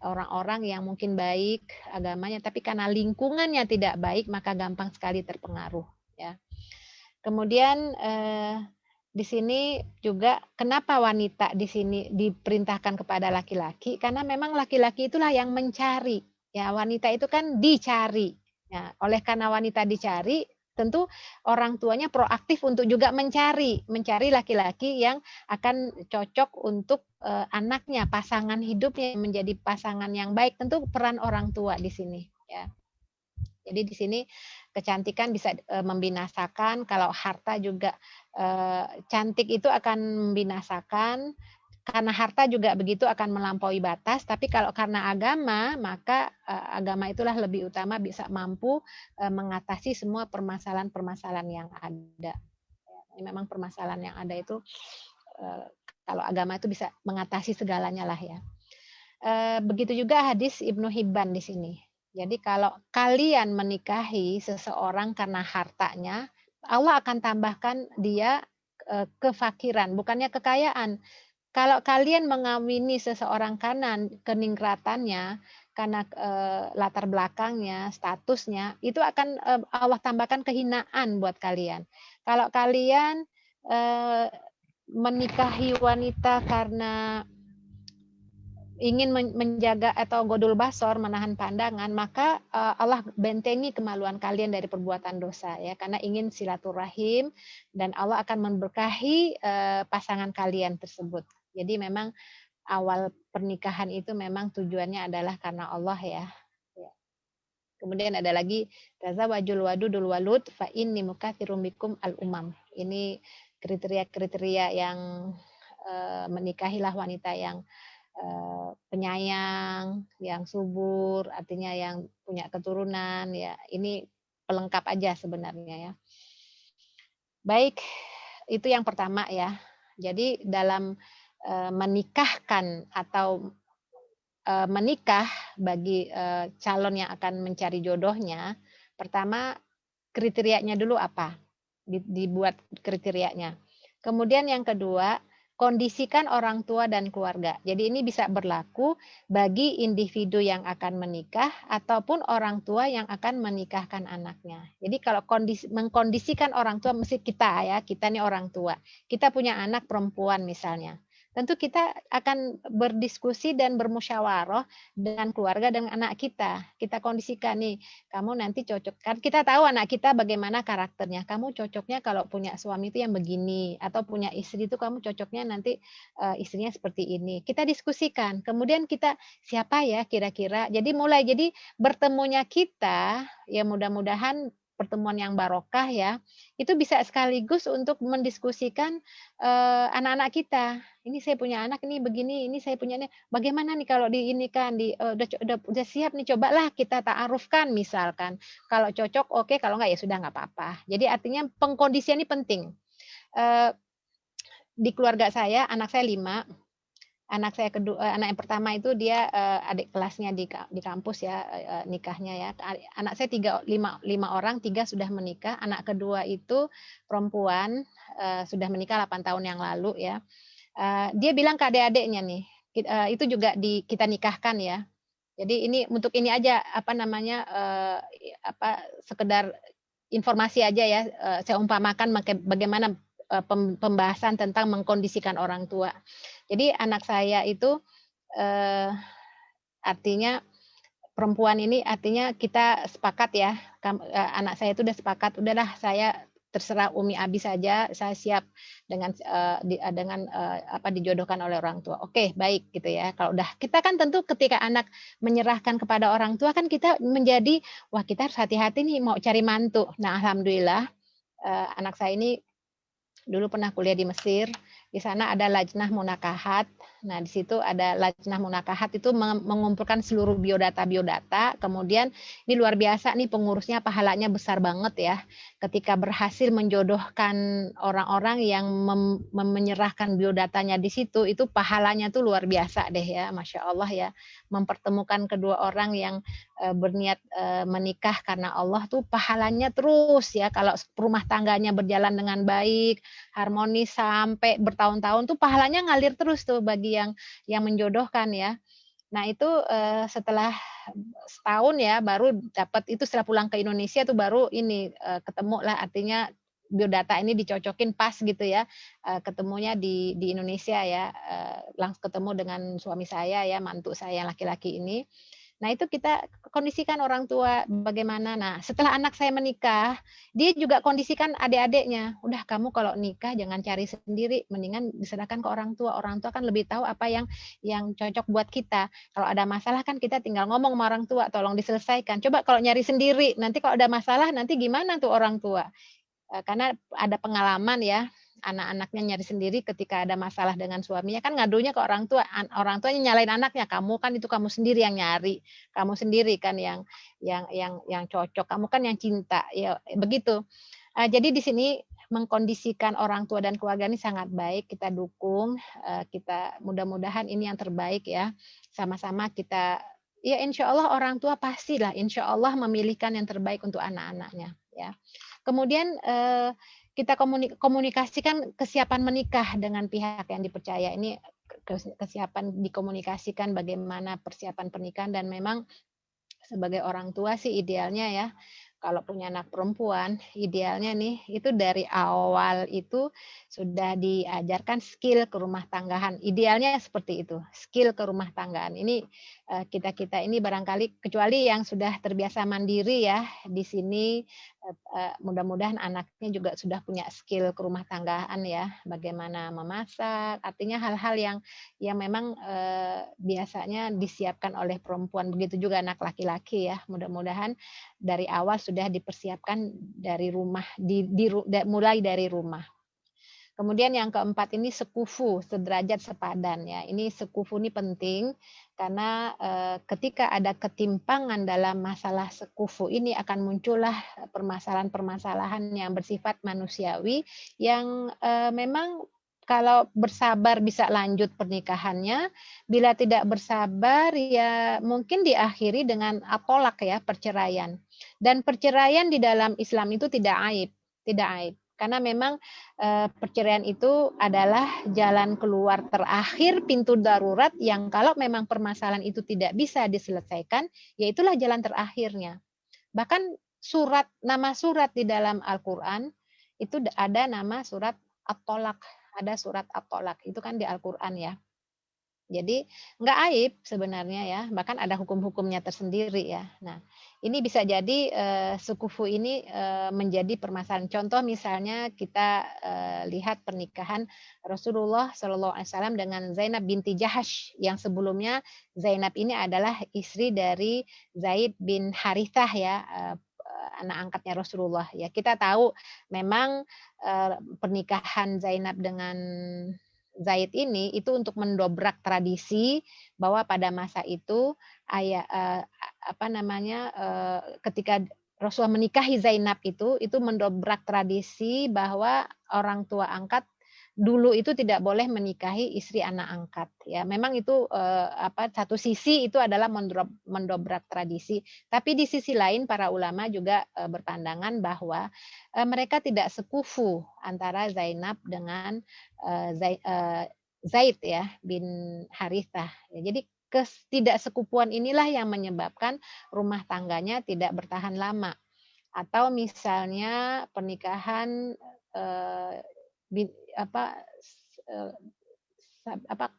orang-orang yang mungkin baik agamanya, tapi karena lingkungannya tidak baik, maka gampang sekali terpengaruh. Ya. Kemudian di sini juga kenapa wanita di sini diperintahkan kepada laki-laki? Karena memang laki-laki itulah yang mencari. Ya, wanita itu kan dicari. Ya, oleh karena wanita dicari, tentu orang tuanya proaktif untuk juga mencari laki-laki yang akan cocok untuk anaknya, pasangan hidupnya menjadi pasangan yang baik. Tentu peran orang tua di sini. Ya. Jadi di sini kecantikan bisa membinasakan, kalau harta juga cantik itu akan membinasakan, karena harta juga begitu akan melampaui batas, tapi kalau karena agama, maka agama itulah lebih utama, bisa mampu mengatasi semua permasalahan-permasalahan yang ada. Ini memang permasalahan yang ada itu, kalau agama itu bisa mengatasi segalanya lah ya. Begitu juga hadis Ibnu Hibban di sini. Jadi kalau kalian menikahi seseorang karena hartanya, Allah akan tambahkan dia kefakiran, bukannya kekayaan. Kalau kalian mengawini seseorang karena keningkratannya, karena latar belakangnya, statusnya, itu akan Allah tambahkan kehinaan buat kalian. Kalau kalian menikahi wanita karena ingin menjaga atau godul basor, menahan pandangan, maka Allah bentengi kemaluan kalian dari perbuatan dosa ya, karena ingin silaturahim dan Allah akan memberkahi pasangan kalian tersebut. Jadi memang awal pernikahan itu memang tujuannya adalah karena Allah ya. Kemudian ada lagi tazawwajul wadudul walud fa inni mukatsirum bikum al umam. Ini kriteria-kriteria yang menikahilah wanita yang penyayang, yang subur, artinya yang punya keturunan ya. Ini pelengkap aja sebenarnya ya. Baik, itu yang pertama ya. Jadi dalam menikahkan atau menikah bagi calon yang akan mencari jodohnya, pertama kriterianya dulu apa? Dibuat kriterianya. Kemudian yang kedua, kondisikan orang tua dan keluarga. Jadi ini bisa berlaku bagi individu yang akan menikah ataupun orang tua yang akan menikahkan anaknya. Jadi kalau mengkondisikan orang tua, mesti kita ya, kita nih orang tua. Kita punya anak perempuan misalnya. Tentu kita akan berdiskusi dan bermusyawarah dengan keluarga dan anak kita. Kita kondisikan nih, kamu nanti cocok. Kan kita tahu anak kita bagaimana karakternya. Kamu cocoknya kalau punya suami itu yang begini. Atau punya istri itu kamu cocoknya nanti istrinya seperti ini. Kita diskusikan. Kemudian kita siapa ya kira-kira. Jadi jadi bertemunya kita, ya mudah-mudahan pertemuan yang barokah ya, itu bisa sekaligus untuk mendiskusikan anak-anak kita. Ini saya punya anak ini begini, ini saya punya ini. Bagaimana nih kalau diinikan, udah siap nih, cobalah kita ta'arufkan misalkan. Kalau cocok oke, kalau enggak ya sudah enggak apa-apa. Jadi artinya pengkondisian ini penting. Di keluarga saya, anak saya 5. Anak saya anak yang pertama itu dia adik kelasnya di kampus ya, nikahnya ya. Anak saya 5 orang, 3 sudah menikah. Anak kedua itu perempuan, sudah menikah 8 tahun yang lalu ya. Dia bilang ke adik-adiknya nih, itu juga kita nikahkan ya. Jadi ini untuk ini aja sekedar informasi aja ya. Saya umpamakan bagaimana pembahasan tentang mengkondisikan orang tua. Jadi anak saya itu artinya perempuan ini artinya kita sepakat ya, anak saya itu udah sepakat, udahlah saya terserah Umi Abi saja, saya siap dengan dijodohkan oleh orang tua. Oke, baik gitu ya. Kalau udah kita kan tentu ketika anak menyerahkan kepada orang tua kan kita menjadi wah kita harus hati-hati nih mau cari mantu. Nah, alhamdulillah anak saya ini dulu pernah kuliah di Mesir. Di sana ada lajnah munakahat. Nah, di situ ada Lajnah Munakahat itu mengumpulkan seluruh biodata, kemudian ini luar biasa nih pengurusnya, pahalanya besar banget ya. Ketika berhasil menjodohkan orang-orang yang menyerahkan biodatanya di situ, itu pahalanya tuh luar biasa deh ya, Masya Allah ya. Mempertemukan kedua orang yang berniat menikah karena Allah tuh pahalanya terus ya. Kalau rumah tangganya berjalan dengan baik, harmonis sampai bertahun-tahun tuh pahalanya ngalir terus tuh bagi yang menjodohkan ya. Nah itu setelah setahun ya baru dapat itu, setelah pulang ke Indonesia tuh baru ini ketemu lah, artinya biodata ini dicocokin pas gitu ya, ketemunya di Indonesia ya, langsung ketemu dengan suami saya ya, mantu saya yang laki-laki ini. Nah itu kita kondisikan orang tua bagaimana. Nah setelah anak saya menikah, dia juga kondisikan adik-adiknya. Udah kamu kalau nikah jangan cari sendiri, mendingan diserahkan ke orang tua. Orang tua kan lebih tahu apa yang cocok buat kita. Kalau ada masalah kan kita tinggal ngomong sama orang tua, tolong diselesaikan. Coba kalau nyari sendiri, nanti kalau ada masalah nanti gimana tuh orang tua? Karena ada pengalaman ya, anak-anaknya nyari sendiri ketika ada masalah dengan suaminya, kan ngadunya ke orang tua, orang tuanya nyalain anaknya, kamu kan itu kamu sendiri yang nyari, kamu sendiri kan yang cocok, kamu kan yang cinta ya begitu. Jadi di sini mengkondisikan orang tua dan keluarga ini sangat baik, kita dukung, kita mudah-mudahan ini yang terbaik ya, sama-sama kita ya insya Allah orang tua pastilah insya Allah memilihkan yang terbaik untuk anak-anaknya ya. Kemudian kita komunikasikan kesiapan menikah dengan pihak yang dipercaya. Ini kesiapan dikomunikasikan bagaimana persiapan pernikahan, dan memang sebagai orang tua sih idealnya ya, kalau punya anak perempuan, idealnya nih itu dari awal itu sudah diajarkan skill kerumah tanggaan. Idealnya seperti itu, skill kerumah tanggaan. Ini kita ini barangkali, kecuali yang sudah terbiasa mandiri ya, di sini mudah-mudahan anaknya juga sudah punya skill kerumah tanggaan ya, bagaimana memasak, artinya hal-hal yang memang biasanya disiapkan oleh perempuan, begitu juga anak laki-laki ya, mudah-mudahan dari awal sudah dipersiapkan dari rumah, mulai dari rumah. Kemudian yang keempat ini sekufu, sederajat sepadan ya. Ini sekufu ini penting karena ketika ada ketimpangan dalam masalah sekufu ini akan muncullah permasalahan-permasalahan yang bersifat manusiawi yang memang kalau bersabar bisa lanjut pernikahannya, bila tidak bersabar ya mungkin diakhiri dengan atolak ya, perceraian. Dan perceraian di dalam Islam itu tidak aib, tidak aib. Karena memang perceraian itu adalah jalan keluar terakhir, pintu darurat yang kalau memang permasalahan itu tidak bisa diselesaikan, ya itulah jalan terakhirnya. Bahkan nama surat di dalam Al-Quran itu ada nama surat At-Tolak, ada surat At-Tolak, itu kan di Al-Quran ya. Jadi nggak aib sebenarnya ya, bahkan ada hukum-hukumnya tersendiri ya. Nah, ini bisa jadi sekufu ini menjadi permasalahan. Contoh misalnya kita lihat pernikahan Rasulullah SAW dengan Zainab binti Jahash, yang sebelumnya Zainab ini adalah istri dari Zaid bin Harithah ya, anak angkatnya Rasulullah ya. Kita tahu memang pernikahan Zainab dengan Zaid ini itu untuk mendobrak tradisi bahwa pada masa itu ketika Rasulullah menikahi Zainab itu mendobrak tradisi bahwa orang tua angkat dulu itu tidak boleh menikahi istri anak angkat ya. Memang itu satu sisi itu adalah mendobrak tradisi, tapi di sisi lain para ulama juga berpandangan bahwa mereka tidak sekufu antara Zainab dengan Zaid ya bin Harithah. Ya, jadi ketidaksekupuan inilah yang menyebabkan rumah tangganya tidak bertahan lama. Atau misalnya pernikahan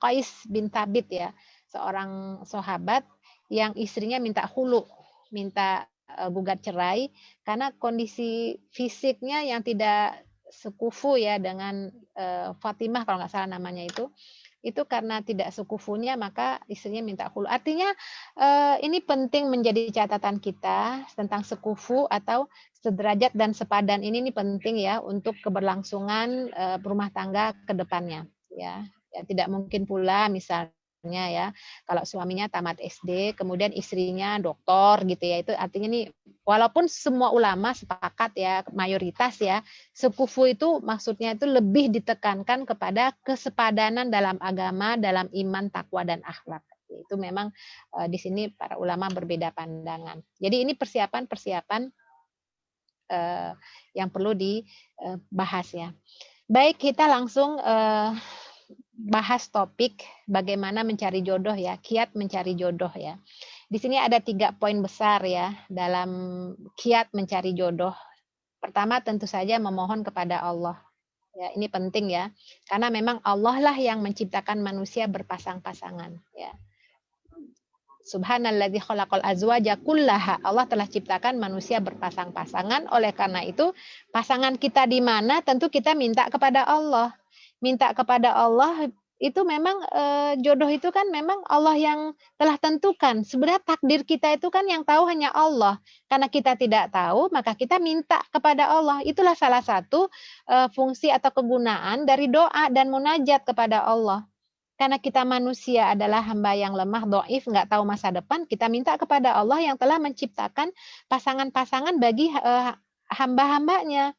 Qais bin Thabit ya, seorang sahabat yang istrinya minta khulu, minta gugat cerai karena kondisi fisiknya yang tidak sekufu ya dengan Fatimah kalau nggak salah namanya itu karena tidak sekufunya maka istrinya minta khulu. Artinya ini penting menjadi catatan kita tentang sekufu atau sederajat dan sepadan ini penting ya untuk keberlangsungan rumah tangga ke depannya ya. Ya, tidak mungkin pula misalnya ya kalau suaminya tamat SD, kemudian istrinya doktor gitu ya. Itu artinya nih walaupun semua ulama sepakat ya, mayoritas ya, sekufu itu maksudnya itu lebih ditekankan kepada kesepadanan dalam agama, dalam iman, takwa dan akhlak. Itu memang di sini para ulama berbeda pandangan. Jadi ini persiapan-persiapan yang perlu dibahas ya. Baik, kita langsung bahas topik bagaimana mencari jodoh ya, kiat mencari jodoh ya. Di sini ada 3 poin besar ya dalam kiat mencari jodoh. Pertama tentu saja memohon kepada Allah. Ya, ini penting ya, karena memang Allah lah yang menciptakan manusia berpasang-pasangan ya. Subhanalladzi khalaqal azwaja kullaha. Allah telah ciptakan manusia berpasang-pasangan. Oleh karena itu, pasangan kita di mana tentu kita minta kepada Allah. Minta kepada Allah itu memang jodoh itu kan memang Allah yang telah tentukan. Sebenarnya takdir kita itu kan yang tahu hanya Allah. Karena kita tidak tahu, maka kita minta kepada Allah. Itulah salah satu fungsi atau kegunaan dari doa dan munajat kepada Allah. Karena kita manusia adalah hamba yang lemah, dhaif, nggak tahu masa depan, kita minta kepada Allah yang telah menciptakan pasangan-pasangan bagi hamba-hambanya.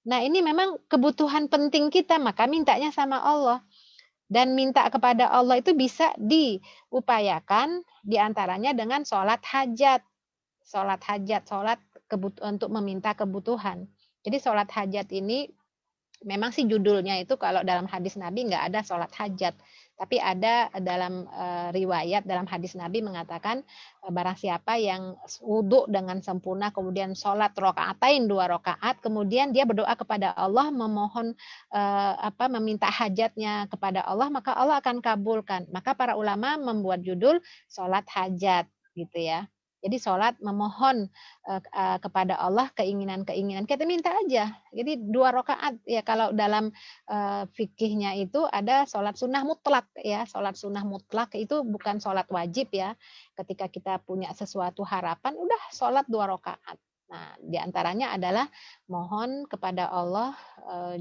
Nah ini memang kebutuhan penting kita, maka mintanya sama Allah. Dan minta kepada Allah itu bisa diupayakan diantaranya dengan sholat hajat. Sholat hajat, sholat untuk meminta kebutuhan. Jadi sholat hajat ini memang sih judulnya itu kalau dalam hadis Nabi nggak ada sholat hajat. Tapi ada dalam riwayat, dalam hadis Nabi mengatakan barang siapa yang wudhu dengan sempurna, kemudian sholat rakaatain 2 rakaat, kemudian dia berdoa kepada Allah, memohon meminta hajatnya kepada Allah, maka Allah akan kabulkan. Maka para ulama membuat judul sholat hajat gitu ya. Jadi sholat memohon kepada Allah keinginan-keinginan. Kita minta aja. Jadi 2 rakaat ya, kalau dalam fikihnya itu ada sholat sunnah mutlak ya. Sholat sunnah mutlak itu bukan sholat wajib ya. Ketika kita punya sesuatu harapan, udah sholat 2 rakaat. Nah, diantaranya adalah mohon kepada Allah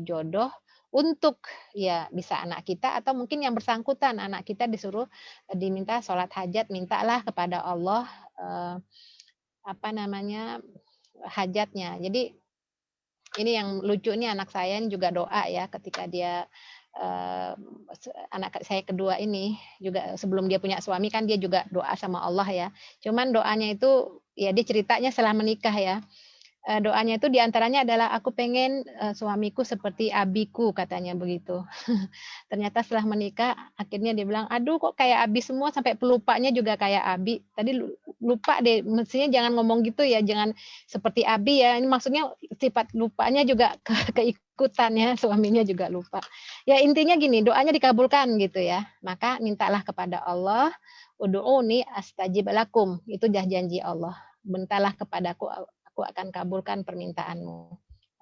jodoh untuk ya bisa anak kita atau mungkin yang bersangkutan anak kita disuruh diminta sholat hajat, mintalah kepada Allah hajatnya. Jadi ini yang lucu nih, anak saya juga doa ya ketika dia anak saya kedua ini juga sebelum dia punya suami kan dia juga doa sama Allah ya. Cuman doanya itu ya dia ceritanya setelah menikah ya. Doanya itu diantaranya adalah aku pengen suamiku seperti abiku, katanya begitu. Ternyata setelah menikah akhirnya dia bilang, aduh kok kayak abi semua, sampai pelupanya juga kayak abi. Tadi lupa deh, mestinya jangan ngomong gitu ya, jangan seperti abi ya. Ini maksudnya sifat lupanya juga keikutan ya, suaminya juga lupa. Ya intinya gini, doanya dikabulkan gitu ya. Maka mintalah kepada Allah, ud'uni astajib lakum. Itu dah janji Allah. Mintalah kepadaku, aku akan kabulkan permintaanmu.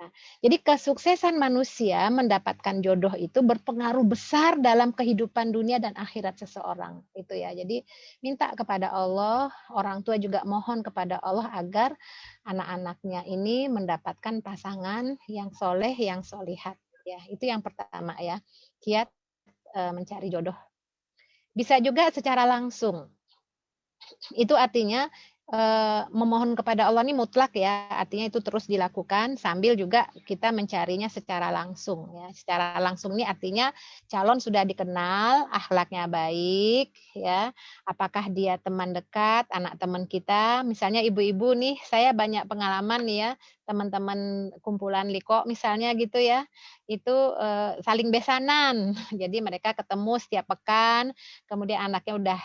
Nah, jadi kesuksesan manusia mendapatkan jodoh itu berpengaruh besar dalam kehidupan dunia dan akhirat seseorang. Itu ya. Jadi minta kepada Allah, orang tua juga mohon kepada Allah agar anak-anaknya ini mendapatkan pasangan yang soleh, yang solihat. Ya, itu yang pertama ya. Kiat mencari jodoh. Bisa juga secara langsung. Itu artinya memohon kepada Allah ini mutlak ya, artinya itu terus dilakukan sambil juga kita mencarinya secara langsung ya. Secara langsung ini artinya calon sudah dikenal, akhlaknya baik ya. Apakah dia teman dekat, anak teman kita, misalnya ibu-ibu nih, saya banyak pengalaman nih ya, teman-teman kumpulan liko misalnya gitu ya, itu saling besanan. Jadi mereka ketemu setiap pekan, kemudian anaknya udah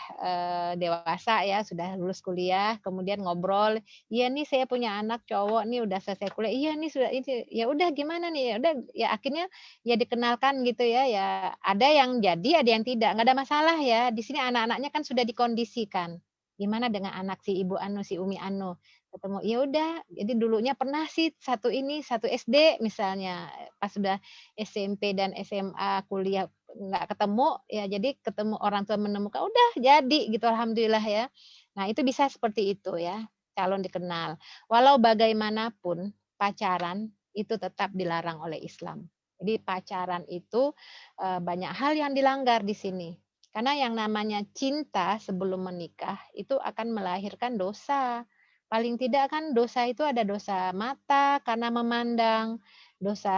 dewasa ya, sudah lulus kuliah, kemudian ngobrol, iya nih saya punya anak cowok nih udah selesai kuliah, iya nih sudah ini, ya udah gimana nih, ya udah ya akhirnya ya dikenalkan gitu ya, ya ada yang jadi, ada yang tidak, nggak ada masalah ya. Di sini anak-anaknya kan sudah dikondisikan. Gimana dengan anak si Ibu Anu, si Umi Anu? Ketemu, ya udah, jadi dulunya pernah sih satu SD misalnya, pas sudah SMP dan SMA kuliah nggak ketemu ya, jadi ketemu orang tua menemukan, udah jadi gitu, alhamdulillah ya. Nah itu bisa seperti itu ya, calon dikenal. Walau bagaimanapun pacaran itu tetap dilarang oleh Islam. Jadi pacaran itu banyak hal yang dilanggar di sini. Karena yang namanya cinta sebelum menikah itu akan melahirkan dosa. Paling tidak kan dosa itu ada dosa mata karena memandang, dosa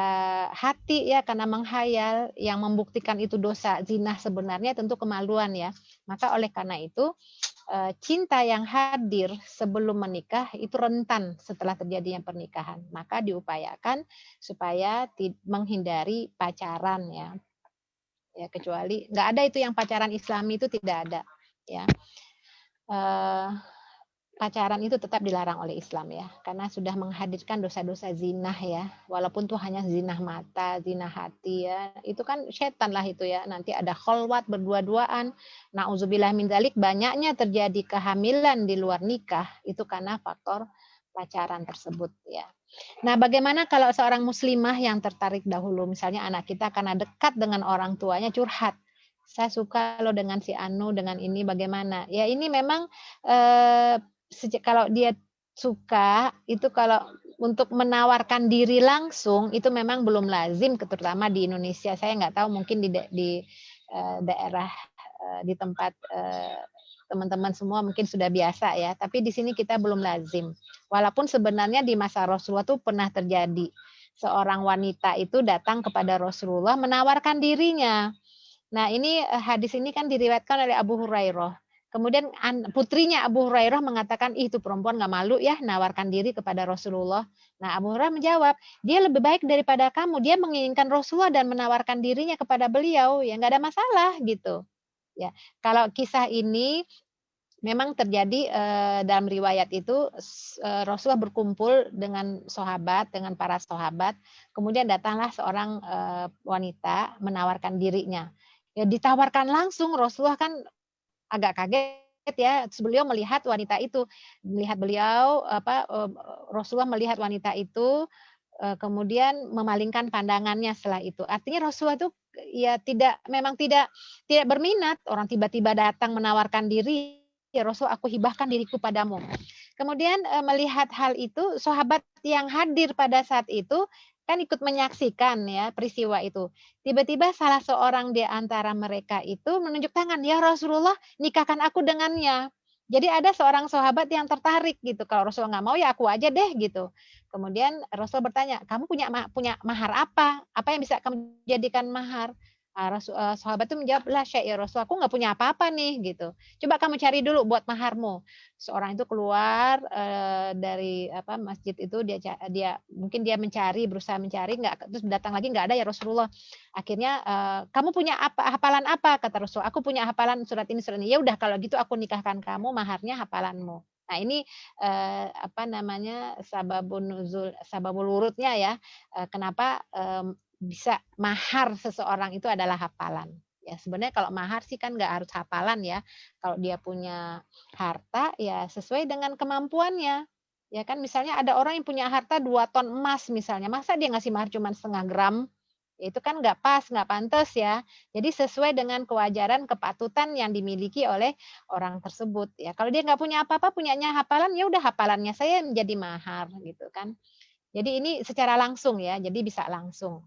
hati ya karena menghayal, yang membuktikan itu dosa zina sebenarnya tentu kemaluan ya. Maka oleh karena itu cinta yang hadir sebelum menikah itu rentan setelah terjadinya pernikahan. Maka diupayakan supaya menghindari pacaran ya. Ya kecuali nggak ada itu yang pacaran Islami itu tidak ada ya. Pacaran itu tetap dilarang oleh Islam ya, karena sudah menghadirkan dosa-dosa zina ya, walaupun tuh hanya zina mata, zina hati ya, itu kan setan lah itu ya, nanti ada kholwat berdua-duaan, na'udzubillah min dzalik, banyaknya terjadi kehamilan di luar nikah, itu karena faktor pacaran tersebut ya. Nah bagaimana kalau seorang muslimah yang tertarik dahulu, misalnya anak kita karena dekat dengan orang tuanya curhat, saya suka lo dengan si Anu, dengan ini bagaimana, ya ini memang kalau dia suka itu, kalau untuk menawarkan diri langsung itu memang belum lazim, terutama di Indonesia. Saya nggak tahu mungkin di daerah di tempat teman-teman semua mungkin sudah biasa ya, tapi di sini kita belum lazim. Walaupun sebenarnya di masa Rasulullah tuh pernah terjadi seorang wanita itu datang kepada Rasulullah menawarkan dirinya. Nah ini hadis ini kan diriwayatkan oleh Abu Hurairah. Kemudian putrinya Abu Hurairah mengatakan, itu perempuan nggak malu ya nawarkan diri kepada Rasulullah. Nah Abu Hurairah menjawab, dia lebih baik daripada kamu. Dia menginginkan Rasulullah dan menawarkan dirinya kepada beliau, ya nggak ada masalah gitu. Ya, kalau kisah ini memang terjadi dalam riwayat itu Rasulullah berkumpul dengan sahabat, dengan para sahabat. Kemudian datanglah seorang wanita menawarkan dirinya. Ya ditawarkan langsung, Rasulullah kan agak kaget ya, beliau melihat wanita itu, Rasulullah melihat wanita itu, kemudian memalingkan pandangannya setelah itu. Artinya Rasulullah itu ya tidak berminat, orang tiba-tiba datang menawarkan diri, ya Rasul aku hibahkan diriku padamu. Kemudian melihat hal itu, sahabat yang hadir pada saat itu kan ikut menyaksikan ya peristiwa itu. Tiba-tiba salah seorang di antara mereka itu menunjuk tangan, ya Rasulullah nikahkan aku dengannya. Jadi ada seorang sahabat yang tertarik gitu. Kalau Rasul nggak mau ya aku aja deh gitu. Kemudian Rasul bertanya, kamu punya mahar apa? Apa yang bisa kamu jadikan mahar? Sahabat itu menjawab, lah ya Rasul, aku nggak punya apa-apa nih gitu. Coba kamu cari dulu buat maharmu. Seorang itu keluar dari masjid itu, dia mungkin dia berusaha mencari, nggak, terus datang lagi nggak ada ya Rasulullah. Akhirnya kamu punya hafalan apa? Kata Rasul, aku punya hafalan surat ini surat ini. Ya udah kalau gitu aku nikahkan kamu, maharnya hafalanmu. Nah ini sababul wurudnya ya, kenapa bisa mahar seseorang itu adalah hafalan. Ya sebenarnya kalau mahar sih kan nggak harus hafalan ya. Kalau dia punya harta ya sesuai dengan kemampuannya. Ya kan misalnya ada orang yang punya harta 2 ton emas misalnya, masa dia ngasih mahar cuma 0,5 gram? Ya, itu kan nggak pas, nggak pantas ya. Jadi sesuai dengan kewajaran, kepatutan yang dimiliki oleh orang tersebut. Ya kalau dia nggak punya apa-apa, punyanya hafalan, ya udah hafalannya saya menjadi mahar gitu kan. Jadi ini secara langsung ya, jadi bisa langsung.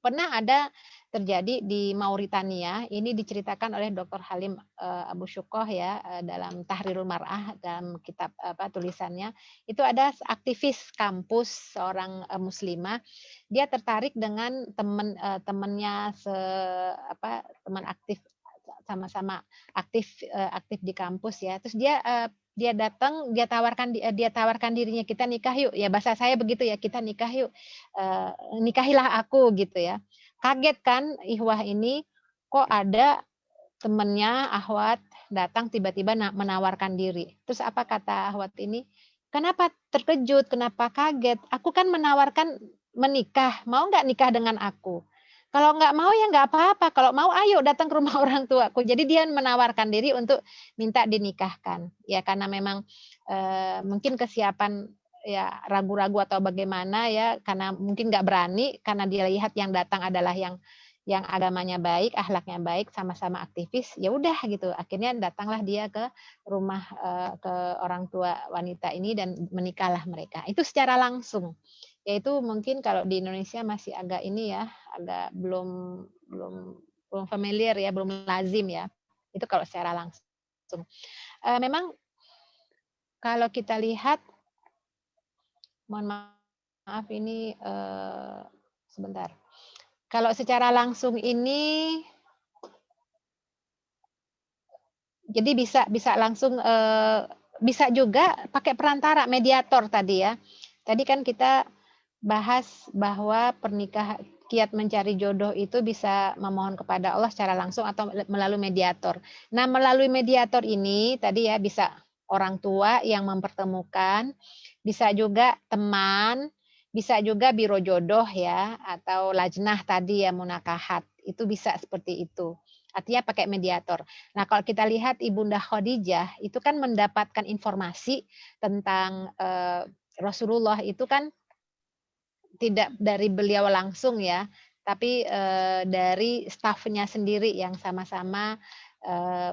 Pernah ada terjadi di Mauritania, ini diceritakan oleh Dr. Halim Abu Syukoh ya dalam Tahrirul Mar'ah, dalam kitab tulisannya. Itu ada aktivis kampus, seorang muslimah, dia tertarik dengan temannya teman aktif, sama-sama aktif di kampus ya. Terus dia datang, dia tawarkan dirinya, kita nikah yuk. Ya bahasa saya begitu ya, kita nikah yuk. Nikahilah aku gitu ya. Kaget kan Ikhwah ini, kok ada temennya Ahwat datang tiba-tiba menawarkan diri. Terus apa kata Ahwat ini? Kenapa terkejut? Kenapa kaget? Aku kan menawarkan menikah, mau nggak nikah dengan aku? Kalau nggak mau ya nggak apa-apa. Kalau mau ayo datang ke rumah orang tuaku. Jadi dia menawarkan diri untuk minta dinikahkan. Ya karena memang mungkin kesiapan ya ragu-ragu atau bagaimana ya, karena mungkin nggak berani, karena dia lihat yang datang adalah yang agamanya baik, akhlaknya baik, sama-sama aktivis. Ya udah gitu. Akhirnya datanglah dia ke rumah ke orang tua wanita ini dan menikahlah mereka. Itu secara langsung. Yaitu mungkin kalau di Indonesia masih agak ini ya, agak belum familiar ya, belum lazim ya. Itu kalau secara langsung. Memang kalau kita lihat, mohon maaf ini sebentar. Kalau secara langsung ini, jadi bisa langsung, bisa juga pakai perantara mediator tadi ya. Tadi kan kita bahas bahwa kiat mencari jodoh itu bisa memohon kepada Allah secara langsung atau melalui mediator. Nah, melalui mediator ini tadi ya bisa orang tua yang mempertemukan, bisa juga teman, bisa juga biro jodoh ya, atau lajnah tadi ya, munakahat. Itu bisa seperti itu. Artinya pakai mediator. Nah, kalau kita lihat Ibunda Khadijah itu kan mendapatkan informasi tentang Rasulullah itu kan tidak dari beliau langsung ya, tapi dari stafnya sendiri yang sama-sama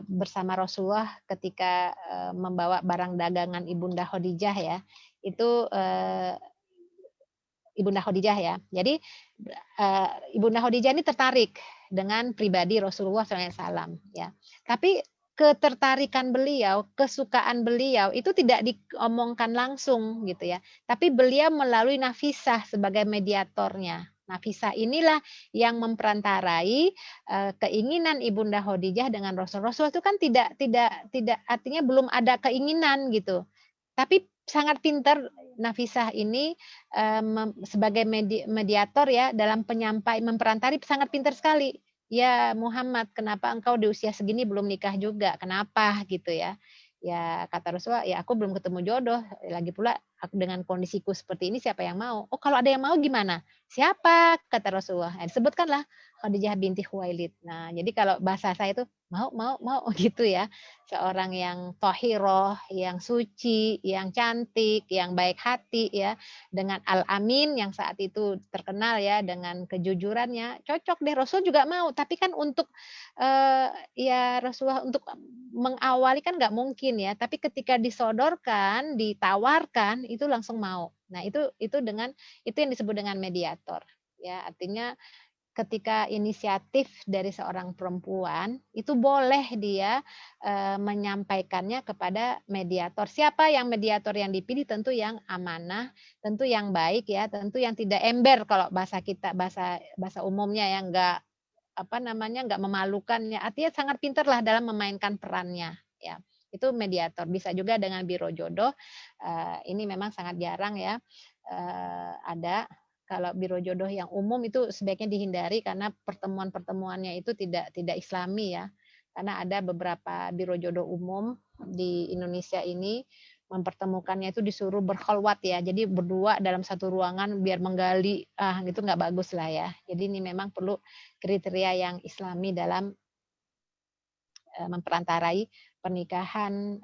bersama Rasulullah ketika membawa barang dagangan Ibunda Khadijah ya. Itu Ibunda Khadijah ya. Jadi Ibunda Khadijah ini tertarik dengan pribadi Rasulullah SAW ya. Tapi ketertarikan beliau, kesukaan beliau itu tidak diomongkan langsung gitu ya. Tapi beliau melalui Nafisah sebagai mediatornya. Nafisah inilah yang memperantarai keinginan Ibunda Khadijah dengan Rasul. Rasul itu kan tidak artinya belum ada keinginan gitu. Tapi sangat pintar Nafisah ini sebagai mediator ya dalam memperantari sangat pintar sekali. Ya Muhammad, kenapa engkau di usia segini belum nikah juga? Kenapa gitu ya? Ya kata Rasulullah, ya aku belum ketemu jodoh. Lagi pula aku dengan kondisiku seperti ini siapa yang mau? Oh kalau ada yang mau gimana? Siapa? Kata Rasulullah. Disebutkanlah Khadijah binti Khuwailid. Nah jadi kalau bahasa saya itu mau gitu ya. Seorang yang tohiroh, yang suci, yang cantik, yang baik hati ya. Dengan Al-Amin yang saat itu terkenal ya dengan kejujurannya. Cocok deh, Rasul juga mau. Tapi kan untuk ya Rasulullah untuk mengawali kan nggak mungkin ya. Tapi ketika disodorkan, ditawarkan, itu langsung mau. Nah itu yang disebut dengan mediator. Ya artinya ketika inisiatif dari seorang perempuan itu boleh dia menyampaikannya kepada mediator. Siapa yang mediator yang dipilih? Tentu yang amanah, tentu yang baik ya, tentu yang tidak ember kalau bahasa kita bahasa umumnya yang enggak enggak memalukan ya. Artinya sangat pintar lah dalam memainkan perannya ya. Itu mediator. Bisa juga dengan biro jodoh. Ini memang sangat jarang ya ada. Kalau biro jodoh yang umum itu sebaiknya dihindari karena pertemuan-pertemuannya itu tidak islami ya. Karena ada beberapa biro jodoh umum di Indonesia ini mempertemukannya itu disuruh berkholwat ya. Jadi berdua dalam satu ruangan biar menggali, gitu nggak bagus lah ya. Jadi ini memang perlu kriteria yang islami dalam memperantarai pernikahan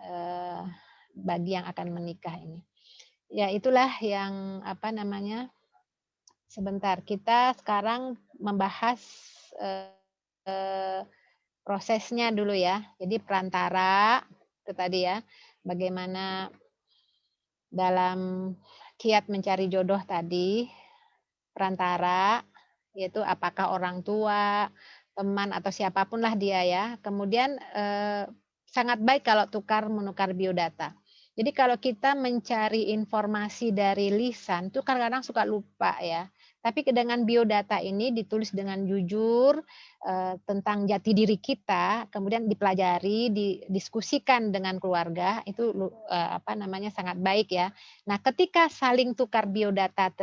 bagi yang akan menikah ini. Ya itulah yang sebentar, kita sekarang membahas prosesnya dulu ya. Jadi perantara itu tadi ya, bagaimana dalam kiat mencari jodoh tadi, perantara yaitu apakah orang tua, teman atau siapapun lah dia ya. Kemudian sangat baik kalau menukar biodata. Jadi kalau kita mencari informasi dari lisan itu kadang-kadang suka lupa ya. Tapi dengan biodata ini ditulis dengan jujur tentang jati diri kita, kemudian dipelajari, didiskusikan dengan keluarga, itu sangat baik ya. Nah, ketika saling tukar biodata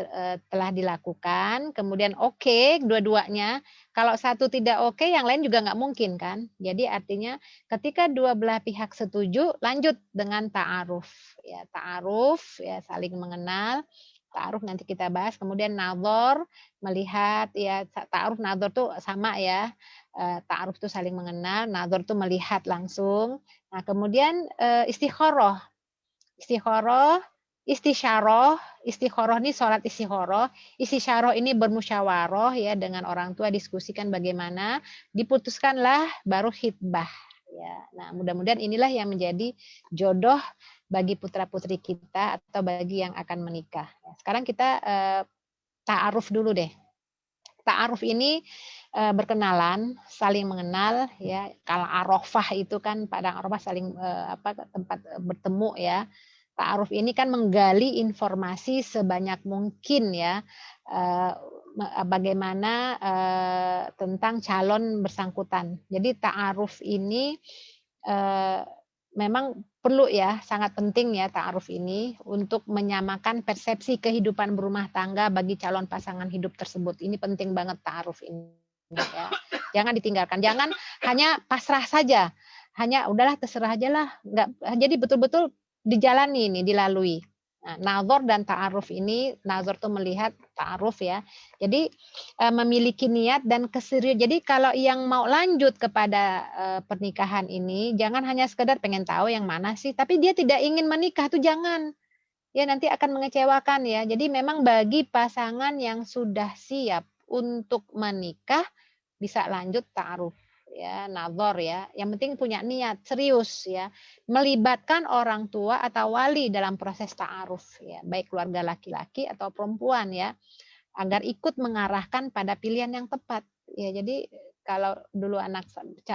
telah dilakukan, kemudian oke dua-duanya, kalau satu tidak oke, yang lain juga nggak mungkin kan. Jadi artinya ketika dua belah pihak setuju, lanjut dengan ta'aruf. Ya, ta'aruf ya saling mengenal. Ta'aruf nanti kita bahas, kemudian nadhor, melihat ya, ta'aruf nadhor tuh sama ya. Ta'aruf tuh saling mengenal, nadhor tuh melihat langsung. Nah, kemudian istikharah. Istikharah ini sholat istikharah ini bermusyawarah ya dengan orang tua, diskusikan bagaimana, diputuskanlah baru khitbah ya. Nah, mudah-mudahan inilah yang menjadi jodoh bagi putra-putri kita atau bagi yang akan menikah. Sekarang kita ta'aruf dulu deh. Ta'aruf ini berkenalan, saling mengenal ya. Kalau Arafah itu kan padang Arafah saling tempat bertemu ya. Ta'aruf ini kan menggali informasi sebanyak mungkin ya, bagaimana tentang calon bersangkutan. Jadi ta'aruf ini memang perlu ya, sangat penting ya ta'aruf ini untuk menyamakan persepsi kehidupan berumah tangga bagi calon pasangan hidup tersebut. Ini penting banget ta'aruf ini ya. Jangan ditinggalkan, jangan hanya pasrah saja. Hanya udahlah terserah aja lah, enggak, jadi betul-betul dijalani ini, dilalui. Nah, nazar dan ta'aruf ini, nazar tuh melihat, ta'aruf ya. Jadi memiliki niat dan keseriusan. Jadi kalau yang mau lanjut kepada pernikahan ini, jangan hanya sekedar pengen tahu yang mana sih, tapi dia tidak ingin menikah tuh jangan. Ya nanti akan mengecewakan ya. Jadi memang bagi pasangan yang sudah siap untuk menikah bisa lanjut ta'aruf ya, nazar ya. Yang penting punya niat serius ya, melibatkan orang tua atau wali dalam proses ta'aruf ya, baik keluarga laki-laki atau perempuan ya, agar ikut mengarahkan pada pilihan yang tepat ya. Jadi kalau dulu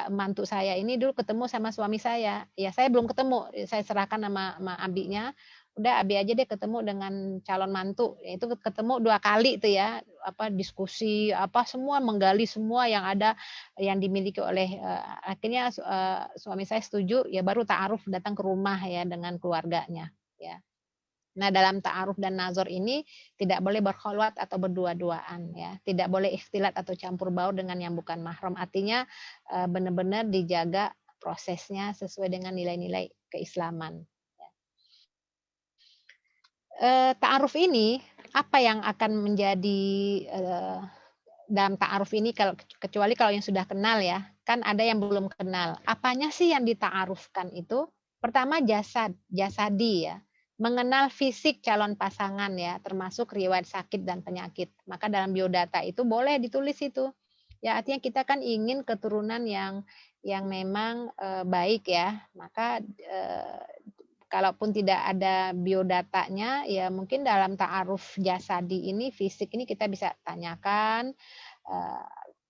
mantu saya ini dulu ketemu sama suami saya, ya saya belum ketemu, saya serahkan sama abinya. Udah abi aja deh ketemu dengan calon mantu, itu ketemu 2 kali tuh ya, diskusi semua, menggali semua yang ada yang dimiliki oleh akhirnya suami saya setuju ya, baru ta'aruf datang ke rumah ya dengan keluarganya ya. Nah, dalam ta'aruf dan nazar ini tidak boleh berkholwat atau berdua-duaan ya, tidak boleh ikhtilat atau campur baur dengan yang bukan mahram. Artinya benar-benar dijaga prosesnya sesuai dengan nilai-nilai keislaman. Ta'aruf ini apa yang akan menjadi dalam ta'aruf ini, kecuali kalau yang sudah kenal ya, kan ada yang belum kenal. Apanya sih yang dita'arufkan itu? Pertama jasadi ya, mengenal fisik calon pasangan ya, termasuk riwayat sakit dan penyakit. Maka dalam biodata itu boleh ditulis itu. Ya artinya kita kan ingin keturunan yang memang baik ya, maka kalaupun tidak ada biodatanya, ya mungkin dalam ta'aruf jasadi ini, fisik ini kita bisa tanyakan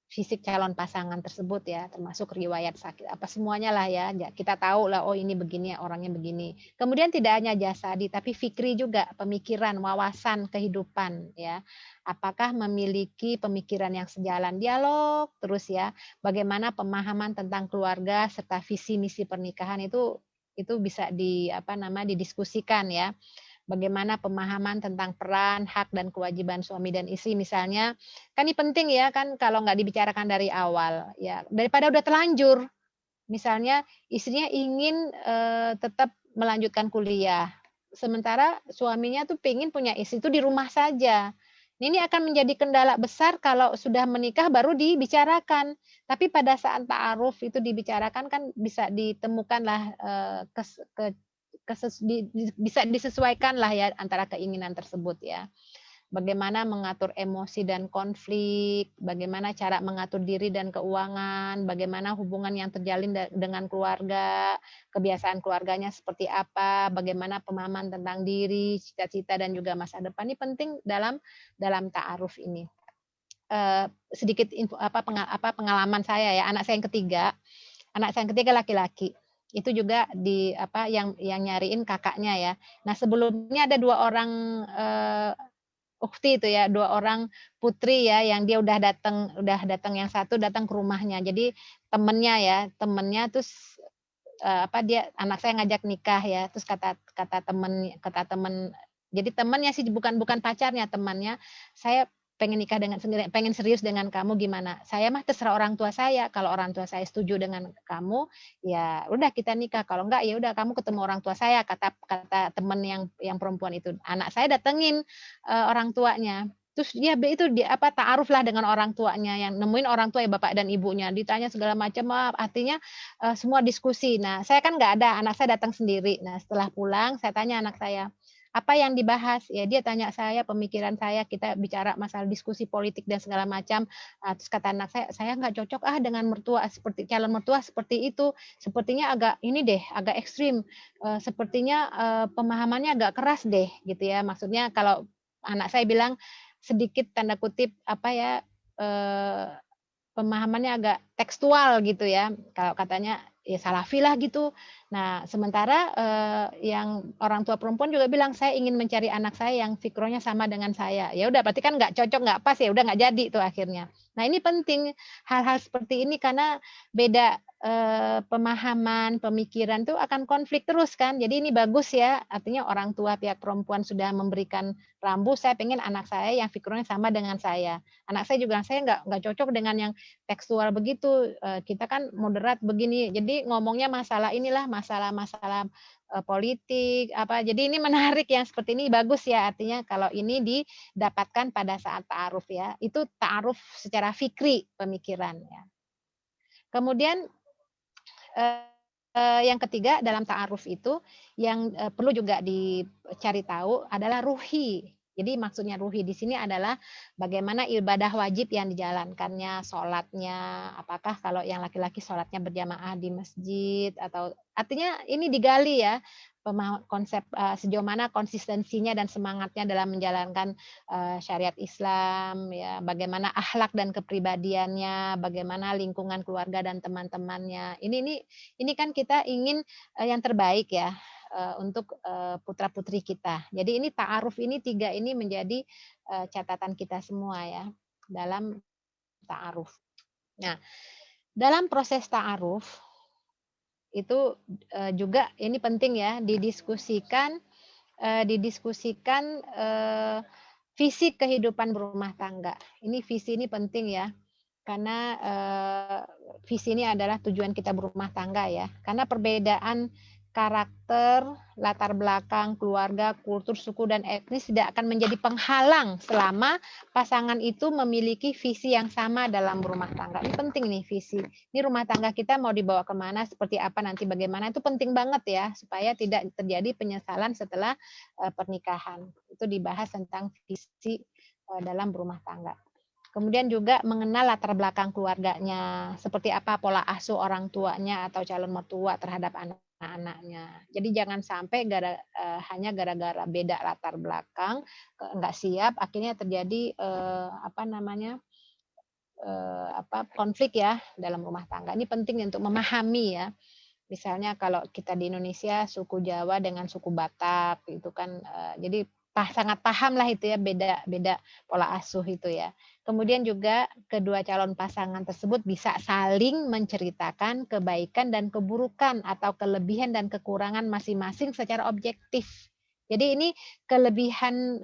fisik calon pasangan tersebut ya, termasuk riwayat sakit, apa semuanya lah ya. Kita tahu lah, oh ini begini, orangnya begini. Kemudian tidak hanya jasadi, tapi fikri juga, pemikiran, wawasan, kehidupan ya. Apakah memiliki pemikiran yang sejalan, dialog terus ya. Bagaimana pemahaman tentang keluarga serta visi misi pernikahan itu bisa didiskusikan ya. Bagaimana pemahaman tentang peran, hak dan kewajiban suami dan istri misalnya. Kan ini penting ya kan, kalau nggak dibicarakan dari awal ya, daripada udah terlanjur. Misalnya istrinya ingin tetap melanjutkan kuliah, sementara suaminya tuh pengen punya istri itu di rumah saja. Ini akan menjadi kendala besar kalau sudah menikah baru dibicarakan. Tapi pada saat ta'aruf itu dibicarakan kan bisa ditemukanlah bisa disesuaikan lah ya antara keinginan tersebut ya. Bagaimana mengatur emosi dan konflik, bagaimana cara mengatur diri dan keuangan, bagaimana hubungan yang terjalin dengan keluarga, kebiasaan keluarganya seperti apa, bagaimana pemahaman tentang diri, cita-cita dan juga masa depan. Ini penting dalam ta'aruf ini. Sedikit info pengalaman saya ya, anak saya yang ketiga laki-laki. Itu juga yang nyariin kakaknya ya. Nah, sebelumnya ada 2 orang ukhti itu ya, 2 orang putri ya, yang dia udah datang, yang satu datang ke rumahnya. Jadi temennya terus dia anak saya ngajak nikah ya, terus kata temen, jadi temennya sih bukan pacarnya, temannya, saya pengen nikah pengen serius dengan kamu, gimana? Saya mah terserah orang tua saya. Kalau orang tua saya setuju dengan kamu, ya udah kita nikah. Kalau enggak ya udah kamu ketemu orang tua saya, kata teman yang perempuan itu. Anak saya datengin orang tuanya. Terus ta'aruf lah dengan orang tuanya, yang nemuin orang tua ya, bapak dan ibunya, ditanya segala macam, artinya semua diskusi. Nah, saya kan nggak ada, anak saya datang sendiri. Nah, setelah pulang saya tanya anak saya, apa yang dibahas? Ya dia tanya saya, pemikiran saya, kita bicara masalah diskusi politik dan segala macam. Terus kata anak saya nggak cocok dengan calon mertua seperti itu. Sepertinya agak ekstrim. Sepertinya pemahamannya agak keras deh gitu ya. Maksudnya kalau anak saya bilang, sedikit tanda kutip pemahamannya agak tekstual gitu ya. Kalau katanya ya salafi lah gitu. Nah, sementara yang orang tua perempuan juga bilang saya ingin mencari anak saya yang fikrohnya sama dengan saya. Ya udah berarti kan nggak cocok, nggak pas, ya udah nggak jadi tuh akhirnya. Nah, ini penting hal-hal seperti ini karena beda pemahaman, pemikiran tuh akan konflik terus kan. Jadi ini bagus ya, artinya orang tua pihak perempuan sudah memberikan rambu, saya pengen anak saya yang fikirnya sama dengan saya. Anak saya juga, saya nggak cocok dengan yang tekstual begitu. Kita kan moderat begini. Jadi ngomongnya masalah inilah, masalah-masalah politik apa. Jadi ini menarik yang seperti ini, bagus ya, artinya kalau ini didapatkan pada saat ta'aruf ya. Itu ta'aruf secara fikri pemikiran ya. Kemudian yang ketiga dalam ta'aruf itu yang perlu juga dicari tahu adalah ruhi. Jadi maksudnya ruhi di sini adalah bagaimana ibadah wajib yang dijalankannya, sholatnya, apakah kalau yang laki-laki sholatnya berjamaah di masjid atau artinya ini digali ya konsep sejauh mana konsistensinya dan semangatnya dalam menjalankan syariat Islam ya, bagaimana akhlak dan kepribadiannya, bagaimana lingkungan keluarga dan teman-temannya. Ini kan kita ingin yang terbaik ya untuk putra-putri kita. Jadi ini ta'aruf ini 3 ini menjadi catatan kita semua ya dalam ta'aruf. Nah, dalam proses ta'aruf itu juga ini penting ya didiskusikan visi kehidupan berumah tangga. Visi ini penting ya. Karena visi ini adalah tujuan kita berumah tangga ya. Karena perbedaan karakter, latar belakang, keluarga, kultur, suku, dan etnis tidak akan menjadi penghalang selama pasangan itu memiliki visi yang sama dalam berumah tangga. Ini penting nih visi. Ini rumah tangga kita mau dibawa kemana, seperti apa nanti, bagaimana, itu penting banget ya, supaya tidak terjadi penyesalan setelah pernikahan. Itu dibahas tentang visi dalam berumah tangga. Kemudian juga mengenal latar belakang keluarganya, seperti apa pola asuh orang tuanya atau calon mertua terhadap anak-anaknya. Jadi jangan sampai hanya gara-gara beda latar belakang, nggak siap, akhirnya terjadi konflik ya dalam rumah tangga. Ini penting untuk memahami ya. Misalnya kalau kita di Indonesia suku Jawa dengan suku Batak itu kan jadi sangat paham lah itu ya beda pola asuh itu ya. Kemudian juga kedua calon pasangan tersebut bisa saling menceritakan kebaikan dan keburukan atau kelebihan dan kekurangan masing-masing secara objektif. Jadi ini kelebihan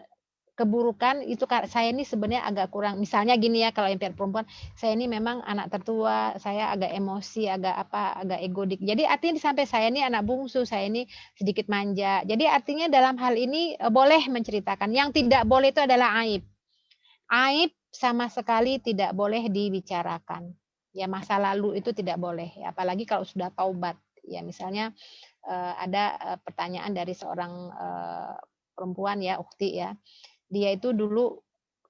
keburukan itu saya ini sebenarnya agak kurang, misalnya gini ya, kalau yang pihak perempuan, saya ini memang anak tertua, saya agak emosi, agak egodik. Jadi artinya sampai saya ini anak bungsu, saya ini sedikit manja. Jadi artinya dalam hal ini boleh menceritakan. Yang tidak boleh itu adalah aib. Aib sama sekali tidak boleh dibicarakan. Ya, masa lalu itu tidak boleh, ya, apalagi kalau sudah taubat. Ya, misalnya ada pertanyaan dari seorang perempuan ya, ukhti ya. Dia itu dulu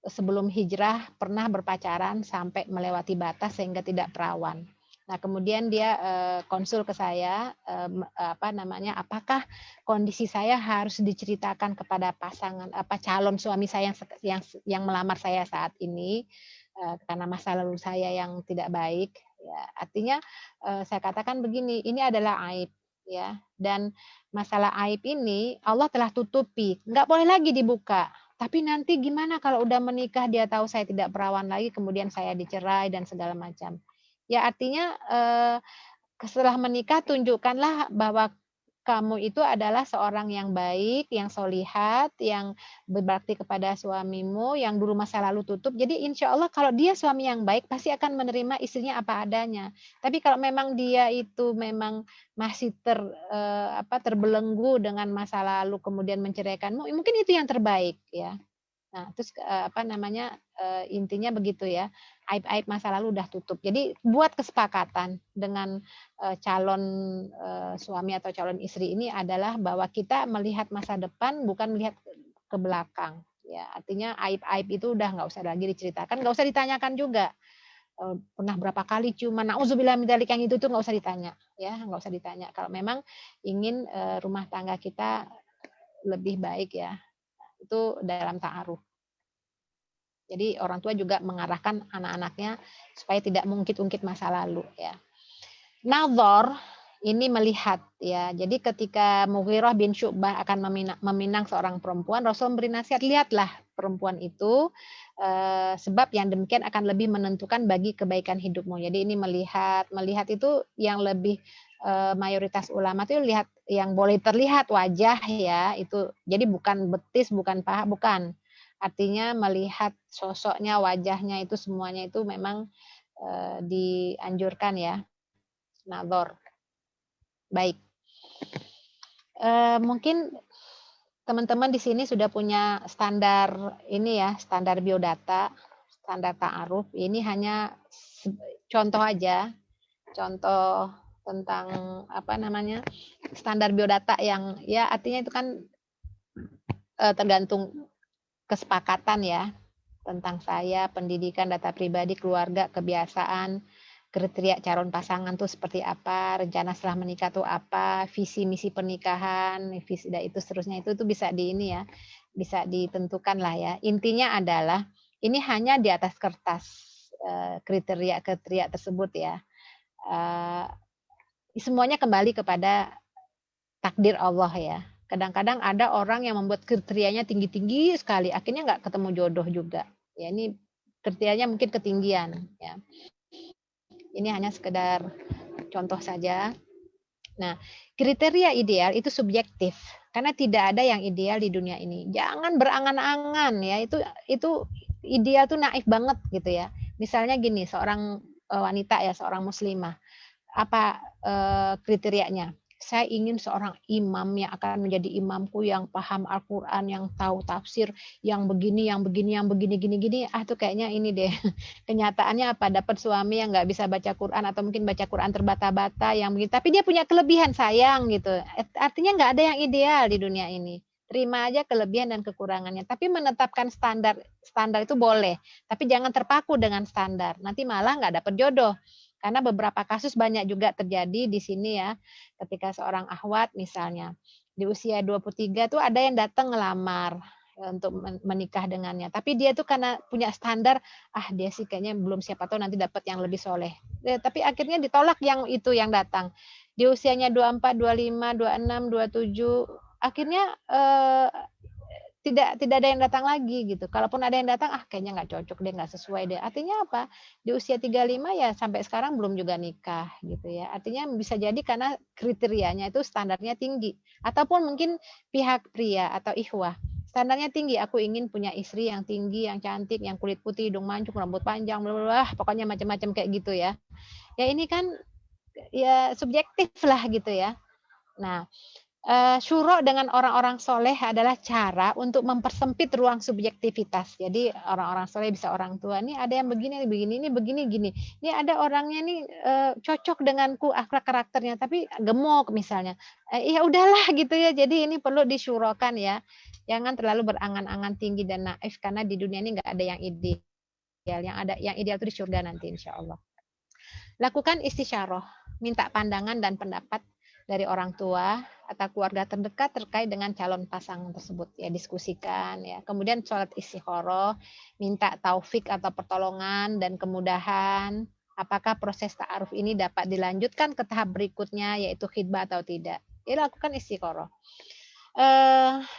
sebelum hijrah pernah berpacaran sampai melewati batas sehingga tidak perawan. Nah, kemudian dia konsul ke saya, apakah kondisi saya harus diceritakan kepada pasangan calon suami saya yang melamar saya saat ini karena masa lalu saya yang tidak baik. Ya, artinya saya katakan begini, ini adalah aib. Ya, dan masalah aib ini Allah telah tutupi, nggak boleh lagi dibuka. Tapi nanti gimana kalau udah menikah dia tahu saya tidak perawan lagi, kemudian saya dicerai dan segala macam. Ya artinya setelah menikah tunjukkanlah bahwa kamu itu adalah seorang yang baik, yang solihat, yang berbakti kepada suamimu, yang dulu masa lalu tutup. Jadi insya Allah kalau dia suami yang baik pasti akan menerima istrinya apa adanya. Tapi kalau memang dia itu memang masih terbelenggu dengan masa lalu kemudian menceraikanmu, mungkin itu yang terbaik ya. Nah, terus intinya begitu ya, aib-aib masa lalu udah tutup. Jadi buat kesepakatan dengan calon suami atau calon istri ini adalah bahwa kita melihat masa depan bukan melihat ke belakang. Ya, artinya aib-aib itu udah nggak usah lagi diceritakan, nggak usah ditanyakan juga. Pernah berapa kali cuma nauzubillah min dzalik, yang itu tuh nggak usah ditanya, ya nggak usah ditanya. Kalau memang ingin rumah tangga kita lebih baik ya. Itu dalam ta'aruf. Jadi orang tua juga mengarahkan anak-anaknya supaya tidak mengungkit-ungkit masa lalu ya. Nadhar ini melihat ya. Jadi ketika Mughirah bin Syu'bah akan meminang seorang perempuan, Rasul memberi nasihat, lihatlah perempuan itu sebab yang demikian akan lebih menentukan bagi kebaikan hidupmu. Jadi ini melihat itu yang lebih mayoritas ulama itu lihat yang boleh terlihat wajah ya, itu jadi bukan betis, bukan paha, bukan. Artinya melihat sosoknya, wajahnya itu semuanya itu memang dianjurkan ya. Nadhar. Baik. Mungkin teman-teman di sini sudah punya standar ini ya, standar biodata, standar ta'aruf. Ini hanya contoh aja, contoh tentang apa namanya standar biodata yang ya artinya itu kan tergantung kesepakatan ya tentang saya, pendidikan, data pribadi, keluarga, kebiasaan, kriteria calon pasangan tuh seperti apa, rencana setelah menikah tuh apa, visi misi pernikahan, visi dan itu seterusnya itu tuh bisa di ini ya, bisa ditentukan lah ya. Intinya adalah ini hanya di atas kertas kriteria tersebut ya. Semuanya kembali kepada takdir Allah ya. Kadang-kadang ada orang yang membuat kriterianya tinggi-tinggi sekali, akhirnya nggak ketemu jodoh juga. Ya ini kriterianya mungkin ketinggian. Ya. Ini hanya sekedar contoh saja. Nah, kriteria ideal itu subjektif karena tidak ada yang ideal di dunia ini. Jangan berangan-angan ya, itu ideal tuh naif banget gitu ya. Misalnya gini, seorang wanita ya, seorang muslimah, apa kriterianya? Saya ingin seorang imam yang akan menjadi imamku yang paham Al-Quran, yang tahu tafsir, yang begini, gini. Tuh kayaknya ini deh. Kenyataannya apa? Dapat suami yang nggak bisa baca Quran atau mungkin baca Quran terbata-bata yang begitu. Tapi dia punya kelebihan sayang gitu. Artinya nggak ada yang ideal di dunia ini. Terima aja kelebihan dan kekurangannya. Tapi menetapkan standar itu boleh. Tapi jangan terpaku dengan standar. Nanti malah nggak dapat jodoh. Karena beberapa kasus banyak juga terjadi di sini ya. Ketika seorang akhwat misalnya di usia 23 tuh ada yang datang ngelamar untuk menikah dengannya. Tapi dia tuh karena punya standar, dia sih kayaknya belum, siapa tahu nanti dapat yang lebih soleh. Tapi akhirnya ditolak yang itu yang datang. Di usianya 24, 25, 26, 27, akhirnya tidak ada yang datang lagi gitu. Kalaupun ada yang datang, kayaknya nggak cocok deh, nggak sesuai deh. Artinya apa? Di usia 35 ya sampai sekarang belum juga nikah gitu ya. Artinya bisa jadi karena kriterianya itu standarnya tinggi. Ataupun mungkin pihak pria atau ikhwah standarnya tinggi. Aku ingin punya istri yang tinggi, yang cantik, yang kulit putih, hidung mancung, rambut panjang, blablabla, pokoknya macam-macam kayak gitu ya. Ya ini kan ya subjektif lah gitu ya. Nah, syuro dengan orang-orang soleh adalah cara untuk mempersempit ruang subjektivitas. Jadi orang-orang soleh bisa orang tua, nih ada yang begini, ini begini, gini. Ini ada orangnya nih cocok denganku akhlak karakternya, tapi gemuk misalnya. Ya udahlah gitu ya. Jadi ini perlu disyurokan ya. Jangan terlalu berangan-angan tinggi dan naif karena di dunia ini nggak ada yang ideal. Yang ideal itu di surga nanti insya Allah. Lakukan istisyarah, minta pandangan dan pendapat dari orang tua atau keluarga terdekat terkait dengan calon pasangan tersebut ya, diskusikan ya. Kemudian sholat istikharah, minta taufik atau pertolongan dan kemudahan apakah proses ta'aruf ini dapat dilanjutkan ke tahap berikutnya yaitu khidbah atau tidak. Ya, lakukan istikharah.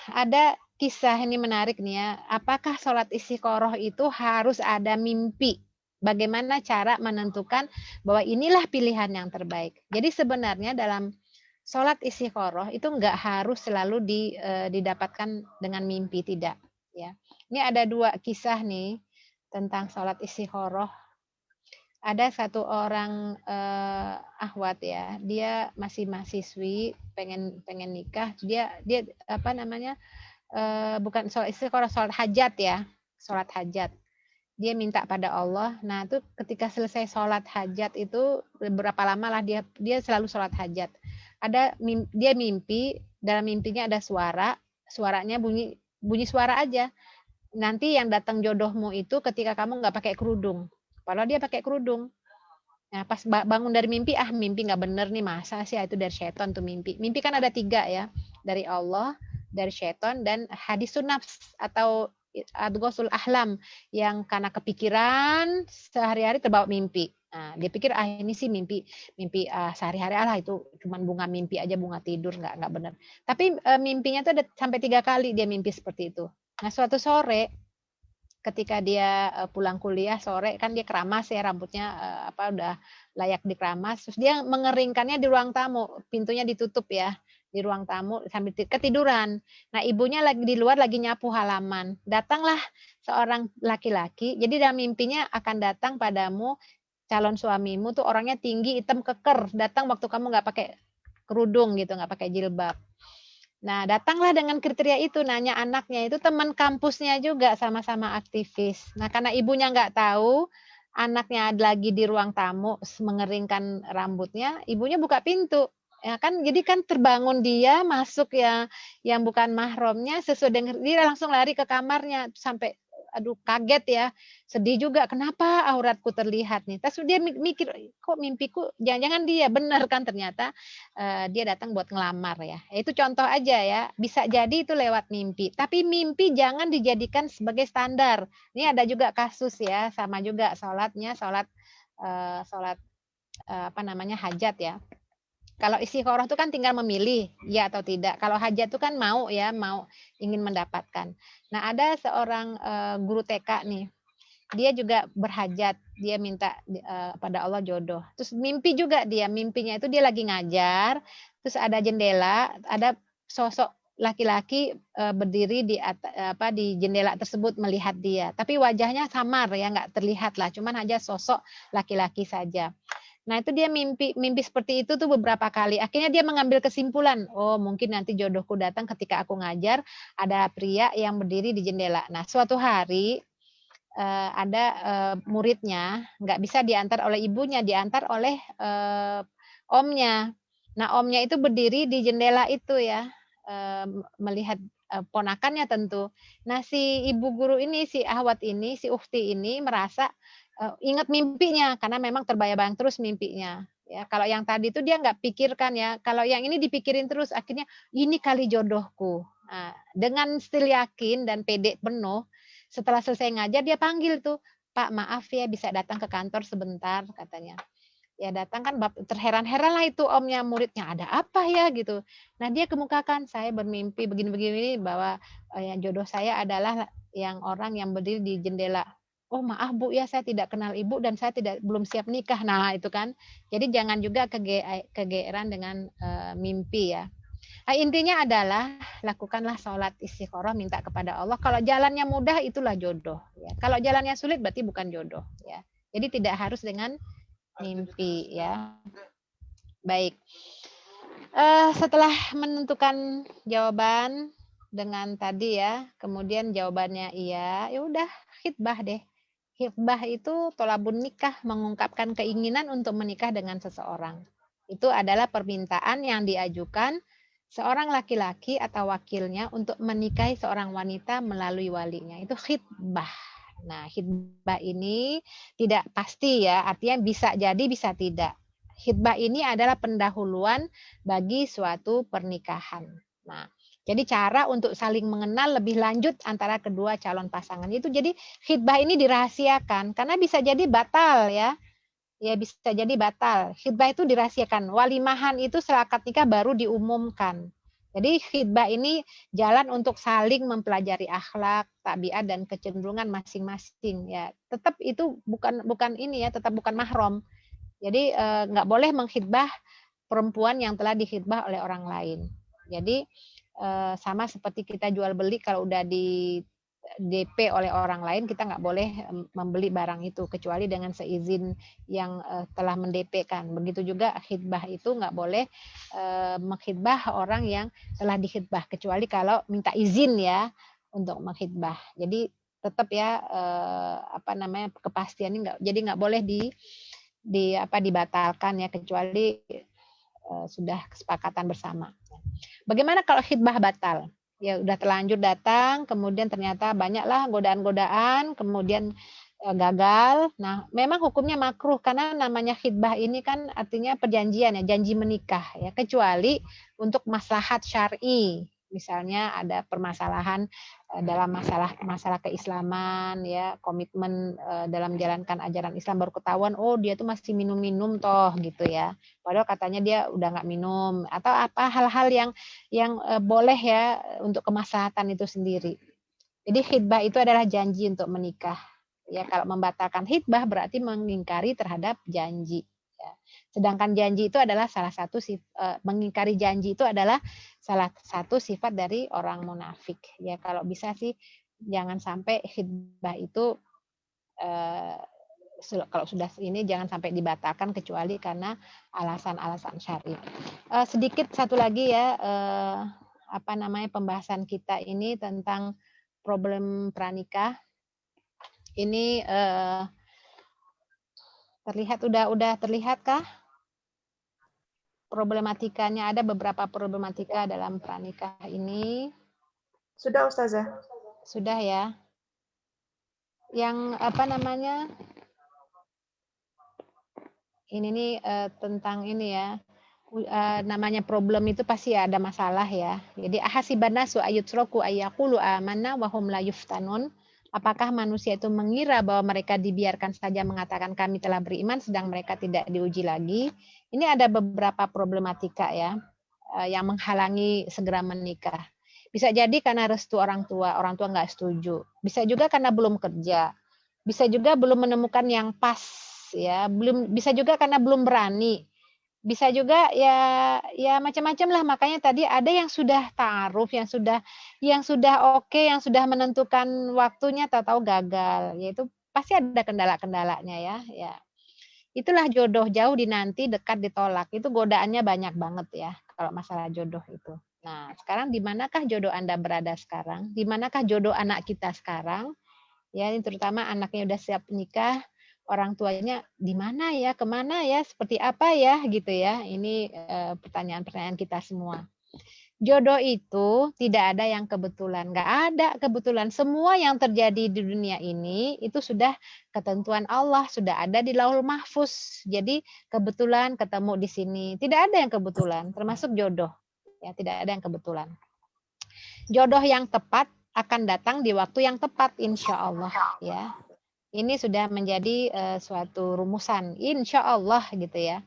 Ada kisah ini menarik nih ya. Apakah sholat istikharah itu harus ada mimpi? Bagaimana cara menentukan bahwa inilah pilihan yang terbaik? Jadi sebenarnya dalam sholat istikharah itu enggak harus selalu didapatkan dengan mimpi, tidak ya. Ini ada dua kisah nih tentang sholat istikharah. Ada satu orang akhwat ya, dia masih mahasiswi, pengen nikah. Dia apa namanya? Bukan sholat istikharah, sholat hajat ya, sholat hajat. Dia minta pada Allah. Nah, itu ketika selesai sholat hajat itu berapa lama lah dia selalu sholat hajat. Dia mimpi, dalam mimpinya ada suaranya bunyi suara aja. Nanti yang datang jodohmu itu ketika kamu nggak pakai kerudung. Padahal dia pakai kerudung. Nah, pas bangun dari mimpi, mimpi nggak bener nih, masa sih, itu dari syaitan tuh mimpi. Mimpi kan ada 3 ya, dari Allah, dari syaitan, dan hadisun nafs atau adghosul ahlam, yang karena kepikiran sehari-hari terbawa mimpi. Nah, dia pikir ini sih mimpi sehari-hari, itu cuman bunga mimpi aja, bunga tidur, nggak benar. Tapi mimpinya tuh ada sampai 3 kali dia mimpi seperti itu. Nah, suatu sore ketika dia pulang kuliah sore, kan dia keramas ya rambutnya, udah layak dikeramas, terus dia mengeringkannya di ruang tamu, pintunya ditutup ya, di ruang tamu sambil ketiduran. Nah, ibunya lagi di luar lagi nyapu halaman. Datanglah seorang laki-laki. Jadi dalam mimpinya akan datang padamu calon suamimu tuh orangnya tinggi, hitam, keker. Datang waktu kamu nggak pakai kerudung gitu, nggak pakai jilbab. Nah, datanglah dengan kriteria itu, nanya anaknya itu teman kampusnya juga, sama-sama aktivis. Nah, karena ibunya nggak tahu, anaknya lagi di ruang tamu mengeringkan rambutnya, ibunya buka pintu. Ya kan, jadi kan terbangun dia masuk ya yang bukan mahramnya, sesuai dengan dia langsung lari ke kamarnya sampai kaget ya, sedih juga, kenapa auratku terlihat nih. Terus dia mikir, kok mimpiku, jangan-jangan dia benar kan, ternyata dia datang buat ngelamar ya. Itu contoh aja ya, bisa jadi itu lewat mimpi. Tapi mimpi jangan dijadikan sebagai standar. Ini ada juga kasus ya, sama juga sholatnya, sholat hajat ya. Kalau istikharah itu kan tinggal memilih ya atau tidak. Kalau hajat itu kan mau ingin mendapatkan. Nah, ada seorang guru TK nih. Dia juga berhajat, dia minta pada Allah jodoh. Terus mimpi juga dia, mimpinya itu dia lagi ngajar, terus ada jendela, ada sosok laki-laki berdiri di jendela tersebut melihat dia. Tapi wajahnya samar ya, nggak terlihat lah, cuman aja sosok laki-laki saja. Nah, itu dia mimpi seperti itu tuh beberapa kali. Akhirnya dia mengambil kesimpulan, oh mungkin nanti jodohku datang ketika aku ngajar, ada pria yang berdiri di jendela. Nah, suatu hari ada muridnya, nggak bisa diantar oleh ibunya, diantar oleh omnya. Nah, omnya itu berdiri di jendela itu ya, melihat ponakannya tentu. Nah, si ibu guru ini, si ahwat ini, si ukhti ini merasa ingat mimpinya karena memang terbayang-bayang terus mimpinya. Ya, kalau yang tadi itu dia nggak pikirkan ya. Kalau yang ini dipikirin terus, akhirnya ini kali jodohku. Nah, dengan stil yakin dan pede penuh, setelah selesai ngajar dia panggil tuh, Pak maaf ya bisa datang ke kantor sebentar katanya. Ya datang kan terheran-heran lah itu omnya muridnya, ada apa ya gitu. Nah dia kemukakan, saya bermimpi begini-begini bahwa jodoh saya adalah yang orang yang berdiri di jendela. Oh maaf Bu ya, saya tidak kenal Ibu dan saya belum siap nikah. Nah itu kan, jadi jangan juga kegeeran dengan mimpi ya. Nah, intinya adalah lakukanlah sholat istikharah, minta kepada Allah. Kalau jalannya mudah itulah jodoh. Ya. Kalau jalannya sulit berarti bukan jodoh. Ya. Jadi tidak harus dengan mimpi ya. Baik. Setelah menentukan jawaban dengan tadi ya, kemudian jawabannya iya, ya udah khitbah deh. Khitbah itu tolabun nikah, mengungkapkan keinginan untuk menikah dengan seseorang. Itu adalah permintaan yang diajukan seorang laki-laki atau wakilnya untuk menikahi seorang wanita melalui walinya. Itu khitbah. Nah, khitbah ini tidak pasti ya, artinya bisa jadi bisa tidak. Khitbah ini adalah pendahuluan bagi suatu pernikahan. Nah, jadi cara untuk saling mengenal lebih lanjut antara kedua calon pasangan itu. Jadi khitbah ini dirahasiakan karena bisa jadi batal ya. Ya bisa jadi batal. Khitbah itu dirahasiakan. Walimahan itu setelah akad nikah baru diumumkan. Jadi khitbah ini jalan untuk saling mempelajari akhlak, tabiat dan kecenderungan masing-masing ya. Tetap itu bukan ini ya, tetap bukan mahram. Jadi nggak boleh mengkhitbah perempuan yang telah dikhitbah oleh orang lain. Jadi sama seperti kita jual beli, kalau udah di DP oleh orang lain, kita nggak boleh membeli barang itu kecuali dengan seizin yang telah mendp-kan. Begitu juga khitbah itu nggak boleh mengkhitbah orang yang telah dikhitbah kecuali kalau minta izin ya untuk mengkhitbah. Jadi tetap ya kepastian ini jadi nggak boleh dibatalkan ya kecuali sudah kesepakatan bersama. Bagaimana kalau khitbah batal? Ya udah terlanjur datang, kemudian ternyata banyaklah godaan-godaan, kemudian gagal. Nah, memang hukumnya makruh karena namanya khitbah ini kan artinya perjanjian ya, janji menikah ya, kecuali untuk maslahat syar'i Misalnya ada permasalahan dalam masalah keislaman, ya, komitmen dalam menjalankan ajaran Islam, baru ketahuan, oh dia tuh masih minum-minum toh gitu ya. Padahal katanya dia udah nggak minum, atau apa hal-hal yang boleh ya untuk kemaslahatan itu sendiri. Jadi khitbah itu adalah janji untuk menikah. Ya, kalau membatalkan khitbah berarti mengingkari terhadap janji. Ya. Sedangkan janji itu adalah mengingkari janji itu adalah salah satu sifat dari orang munafik. Ya, kalau bisa sih jangan sampai khitbah itu kalau sudah ini jangan sampai dibatalkan kecuali karena alasan-alasan syar'i. Sedikit satu lagi ya, pembahasan kita ini tentang problem pranikah. Ini terlihat udah terlihatkah problematikanya? Ada beberapa problematika dalam pranikah ini. Sudah Ustazah. Sudah ya. Yang ini nih tentang ini ya. Namanya problem itu pasti ada masalah ya. Jadi ahasibannasu ayyutraku ayyaqulu amanna wa hum la yuftanun. Apakah manusia itu mengira bahwa mereka dibiarkan saja mengatakan kami telah beriman sedang mereka tidak diuji lagi? Ini ada beberapa problematika ya yang menghalangi segera menikah. Bisa jadi karena restu orang tua nggak setuju. Bisa juga karena belum kerja. Bisa juga belum menemukan yang pas ya. Bisa juga karena belum berani. Bisa juga ya macam-macam lah, makanya tadi ada yang sudah ta'aruf, yang sudah oke, yang sudah menentukan waktunya tahu-tahu gagal, yaitu pasti ada kendala-kendalanya ya. Itulah jodoh, jauh dinanti, dekat ditolak, itu godaannya banyak banget ya kalau masalah jodoh itu. Nah, sekarang di manakah jodoh Anda berada sekarang? Di manakah jodoh anak kita sekarang? Ya, ini terutama anaknya udah siap nikah, orang tuanya di mana ya, kemana ya, seperti apa ya, gitu ya. Ini pertanyaan-pertanyaan kita semua. Jodoh itu tidak ada yang kebetulan, nggak ada kebetulan. Semua yang terjadi di dunia ini itu sudah ketentuan Allah, sudah ada di Lauhul Mahfuz. Jadi kebetulan ketemu di sini, tidak ada yang kebetulan, termasuk jodoh. Ya, tidak ada yang kebetulan. Jodoh yang tepat akan datang di waktu yang tepat, insya Allah ya. Ini sudah menjadi suatu rumusan, insya Allah gitu ya.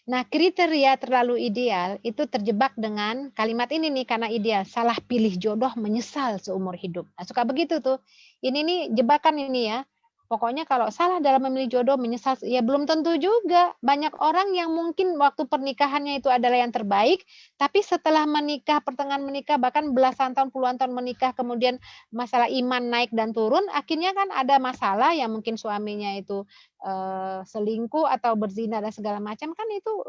Nah, kriteria terlalu ideal itu terjebak dengan kalimat ini nih, karena ideal. Salah pilih jodoh menyesal seumur hidup. Nah, suka begitu tuh. Ini nih jebakan ini ya. Pokoknya kalau salah dalam memilih jodoh menyesal, ya belum tentu juga. Banyak orang yang mungkin waktu pernikahannya itu adalah yang terbaik, tapi setelah menikah, pertengahan menikah, bahkan belasan tahun, puluhan tahun menikah, kemudian masalah iman naik dan turun, akhirnya kan ada masalah yang mungkin suaminya itu selingkuh atau berzina dan segala macam, kan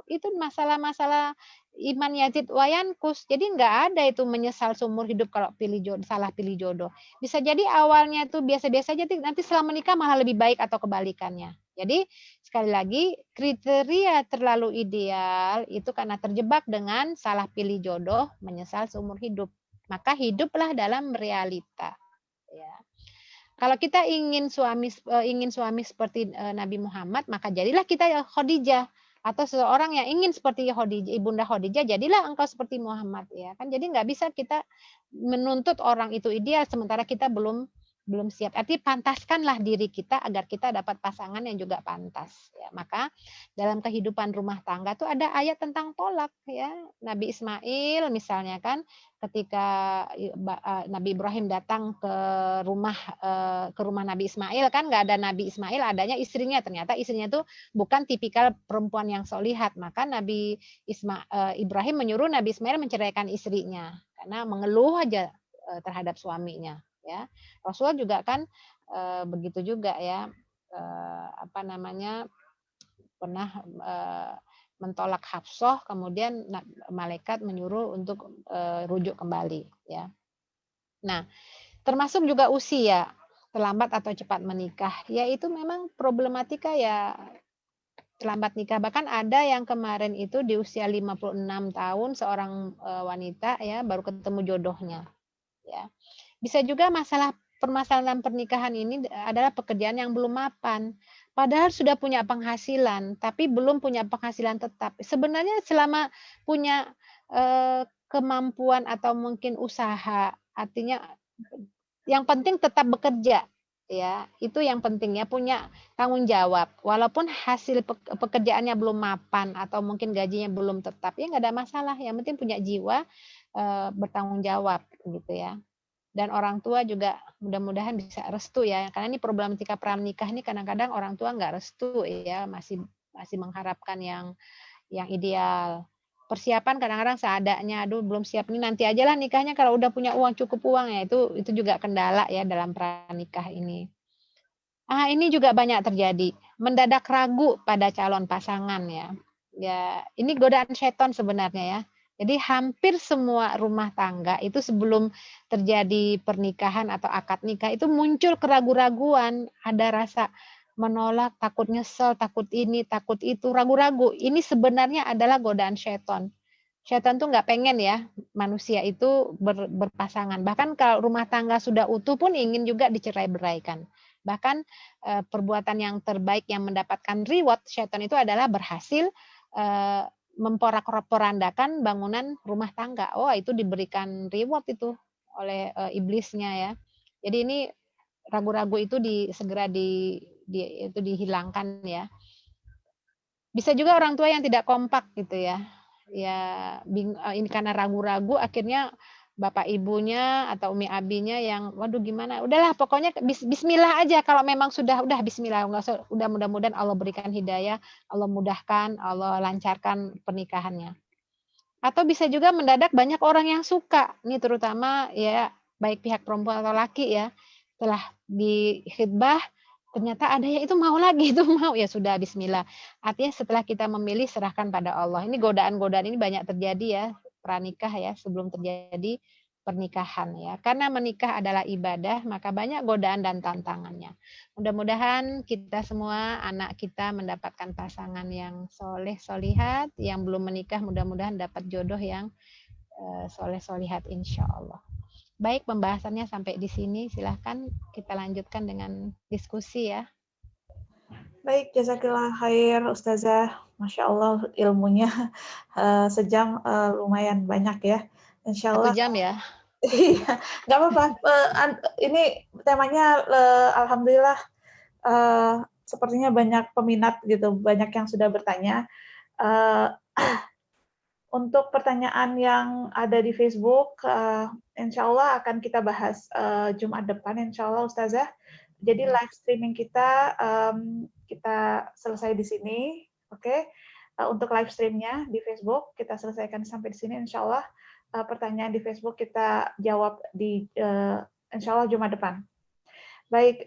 itu masalah-masalah iman Yazid wayankus. Jadi nggak ada itu menyesal seumur hidup kalau salah pilih jodoh. Bisa jadi awalnya itu biasa-biasa aja, nanti setelah menikah malah lebih baik atau kebalikannya. Jadi sekali lagi kriteria terlalu ideal itu karena terjebak dengan salah pilih jodoh, menyesal seumur hidup. Maka hiduplah dalam realita. Ya. Kalau kita ingin suami seperti Nabi Muhammad, maka jadilah kita Khadijah. Atau seseorang yang ingin seperti Ibunda Khadijah, jadilah engkau seperti Muhammad ya kan. Jadi nggak bisa kita menuntut orang itu ideal sementara kita belum siap. Artinya pantaskanlah diri kita agar kita dapat pasangan yang juga pantas ya. Maka dalam kehidupan rumah tangga tuh ada ayat tentang tolak ya. Nabi Ismail misalnya kan, ketika Nabi Ibrahim datang ke rumah Nabi Ismail kan, nggak ada Nabi Ismail, adanya istrinya. Ternyata istrinya tuh bukan tipikal perempuan yang solihat, maka Nabi Ibrahim menyuruh Nabi Ismail menceraikan istrinya karena mengeluh aja terhadap suaminya ya. Rasulullah juga kan begitu juga ya, pernah mentolak Hafsah, kemudian malaikat menyuruh untuk rujuk kembali ya. Nah, termasuk juga usia, terlambat atau cepat menikah, ya itu memang problematika ya, terlambat nikah. Bahkan ada yang kemarin itu di usia 56 tahun seorang wanita ya baru ketemu jodohnya ya. Bisa juga permasalahan pernikahan ini adalah pekerjaan yang belum mapan. Padahal sudah punya penghasilan, tapi belum punya penghasilan tetap. Sebenarnya selama punya kemampuan atau mungkin usaha. Artinya yang penting tetap bekerja, ya. Itu yang penting ya, punya tanggung jawab. Walaupun hasil pekerjaannya belum mapan atau mungkin gajinya belum tetap, ya nggak ada masalah. Yang penting punya jiwa bertanggung jawab gitu ya. Dan orang tua juga mudah-mudahan bisa restu ya, karena ini problematika pranikah ini kadang-kadang orang tua nggak restu ya, masih mengharapkan yang ideal. Persiapan kadang-kadang seadanya, aduh belum siap nih, nanti aja lah nikahnya kalau udah punya uang, cukup uang ya, itu juga kendala ya dalam pranikah ini. Ini juga banyak terjadi, mendadak ragu pada calon pasangan ya. Ya, ini godaan setan sebenarnya ya. Jadi hampir semua rumah tangga itu sebelum terjadi pernikahan atau akad nikah itu muncul keraguan-raguan, ada rasa menolak, takut nyesel, takut ini, takut itu, ragu-ragu. Ini sebenarnya adalah godaan setan. Setan tuh nggak pengen ya manusia itu berpasangan. Bahkan kalau rumah tangga sudah utuh pun ingin juga dicerai-beraikan. Bahkan perbuatan yang terbaik yang mendapatkan reward setan itu adalah berhasil memporak-porandakan bangunan rumah tangga. Oh, itu diberikan reward itu oleh iblisnya ya. Jadi ini ragu-ragu itu segera itu dihilangkan ya. Bisa juga orang tua yang tidak kompak gitu ya. Ya ini karena ragu-ragu akhirnya bapak ibunya atau umi abinya yang waduh gimana, udahlah pokoknya bismillah aja, kalau memang udah bismillah, udah mudah-mudahan Allah berikan hidayah, Allah mudahkan, Allah lancarkan pernikahannya. Atau bisa juga mendadak banyak orang yang suka, ini terutama ya baik pihak perempuan atau laki ya, setelah di khidbah ternyata ada yang itu mau lagi, itu mau, ya sudah bismillah. Artinya setelah kita memilih serahkan pada Allah. Ini godaan-godaan ini banyak terjadi ya, pranikah ya, sebelum terjadi pernikahan ya. Karena menikah adalah ibadah, maka banyak godaan dan tantangannya. Mudah-mudahan kita semua, anak kita mendapatkan pasangan yang soleh, solihat, yang belum menikah mudah-mudahan dapat jodoh yang soleh, solihat insya Allah. Baik, pembahasannya sampai di sini. Silahkan kita lanjutkan dengan diskusi ya. Baik, jazakillah khair Ustazah. Masya Allah ilmunya sejam lumayan banyak ya. Insya 1 Allah. jam ya. Iya, nggak apa-apa. Ini temanya alhamdulillah sepertinya banyak peminat gitu, banyak yang sudah bertanya. Untuk pertanyaan yang ada di Facebook, insya Allah akan kita bahas Jumat depan, insya Allah Ustazah. Jadi live streaming kita kita selesai di sini, oke? Untuk live streamnya di Facebook kita selesaikan sampai di sini, insya Allah. Pertanyaan di Facebook kita jawab di insya Allah Jumat depan. Baik,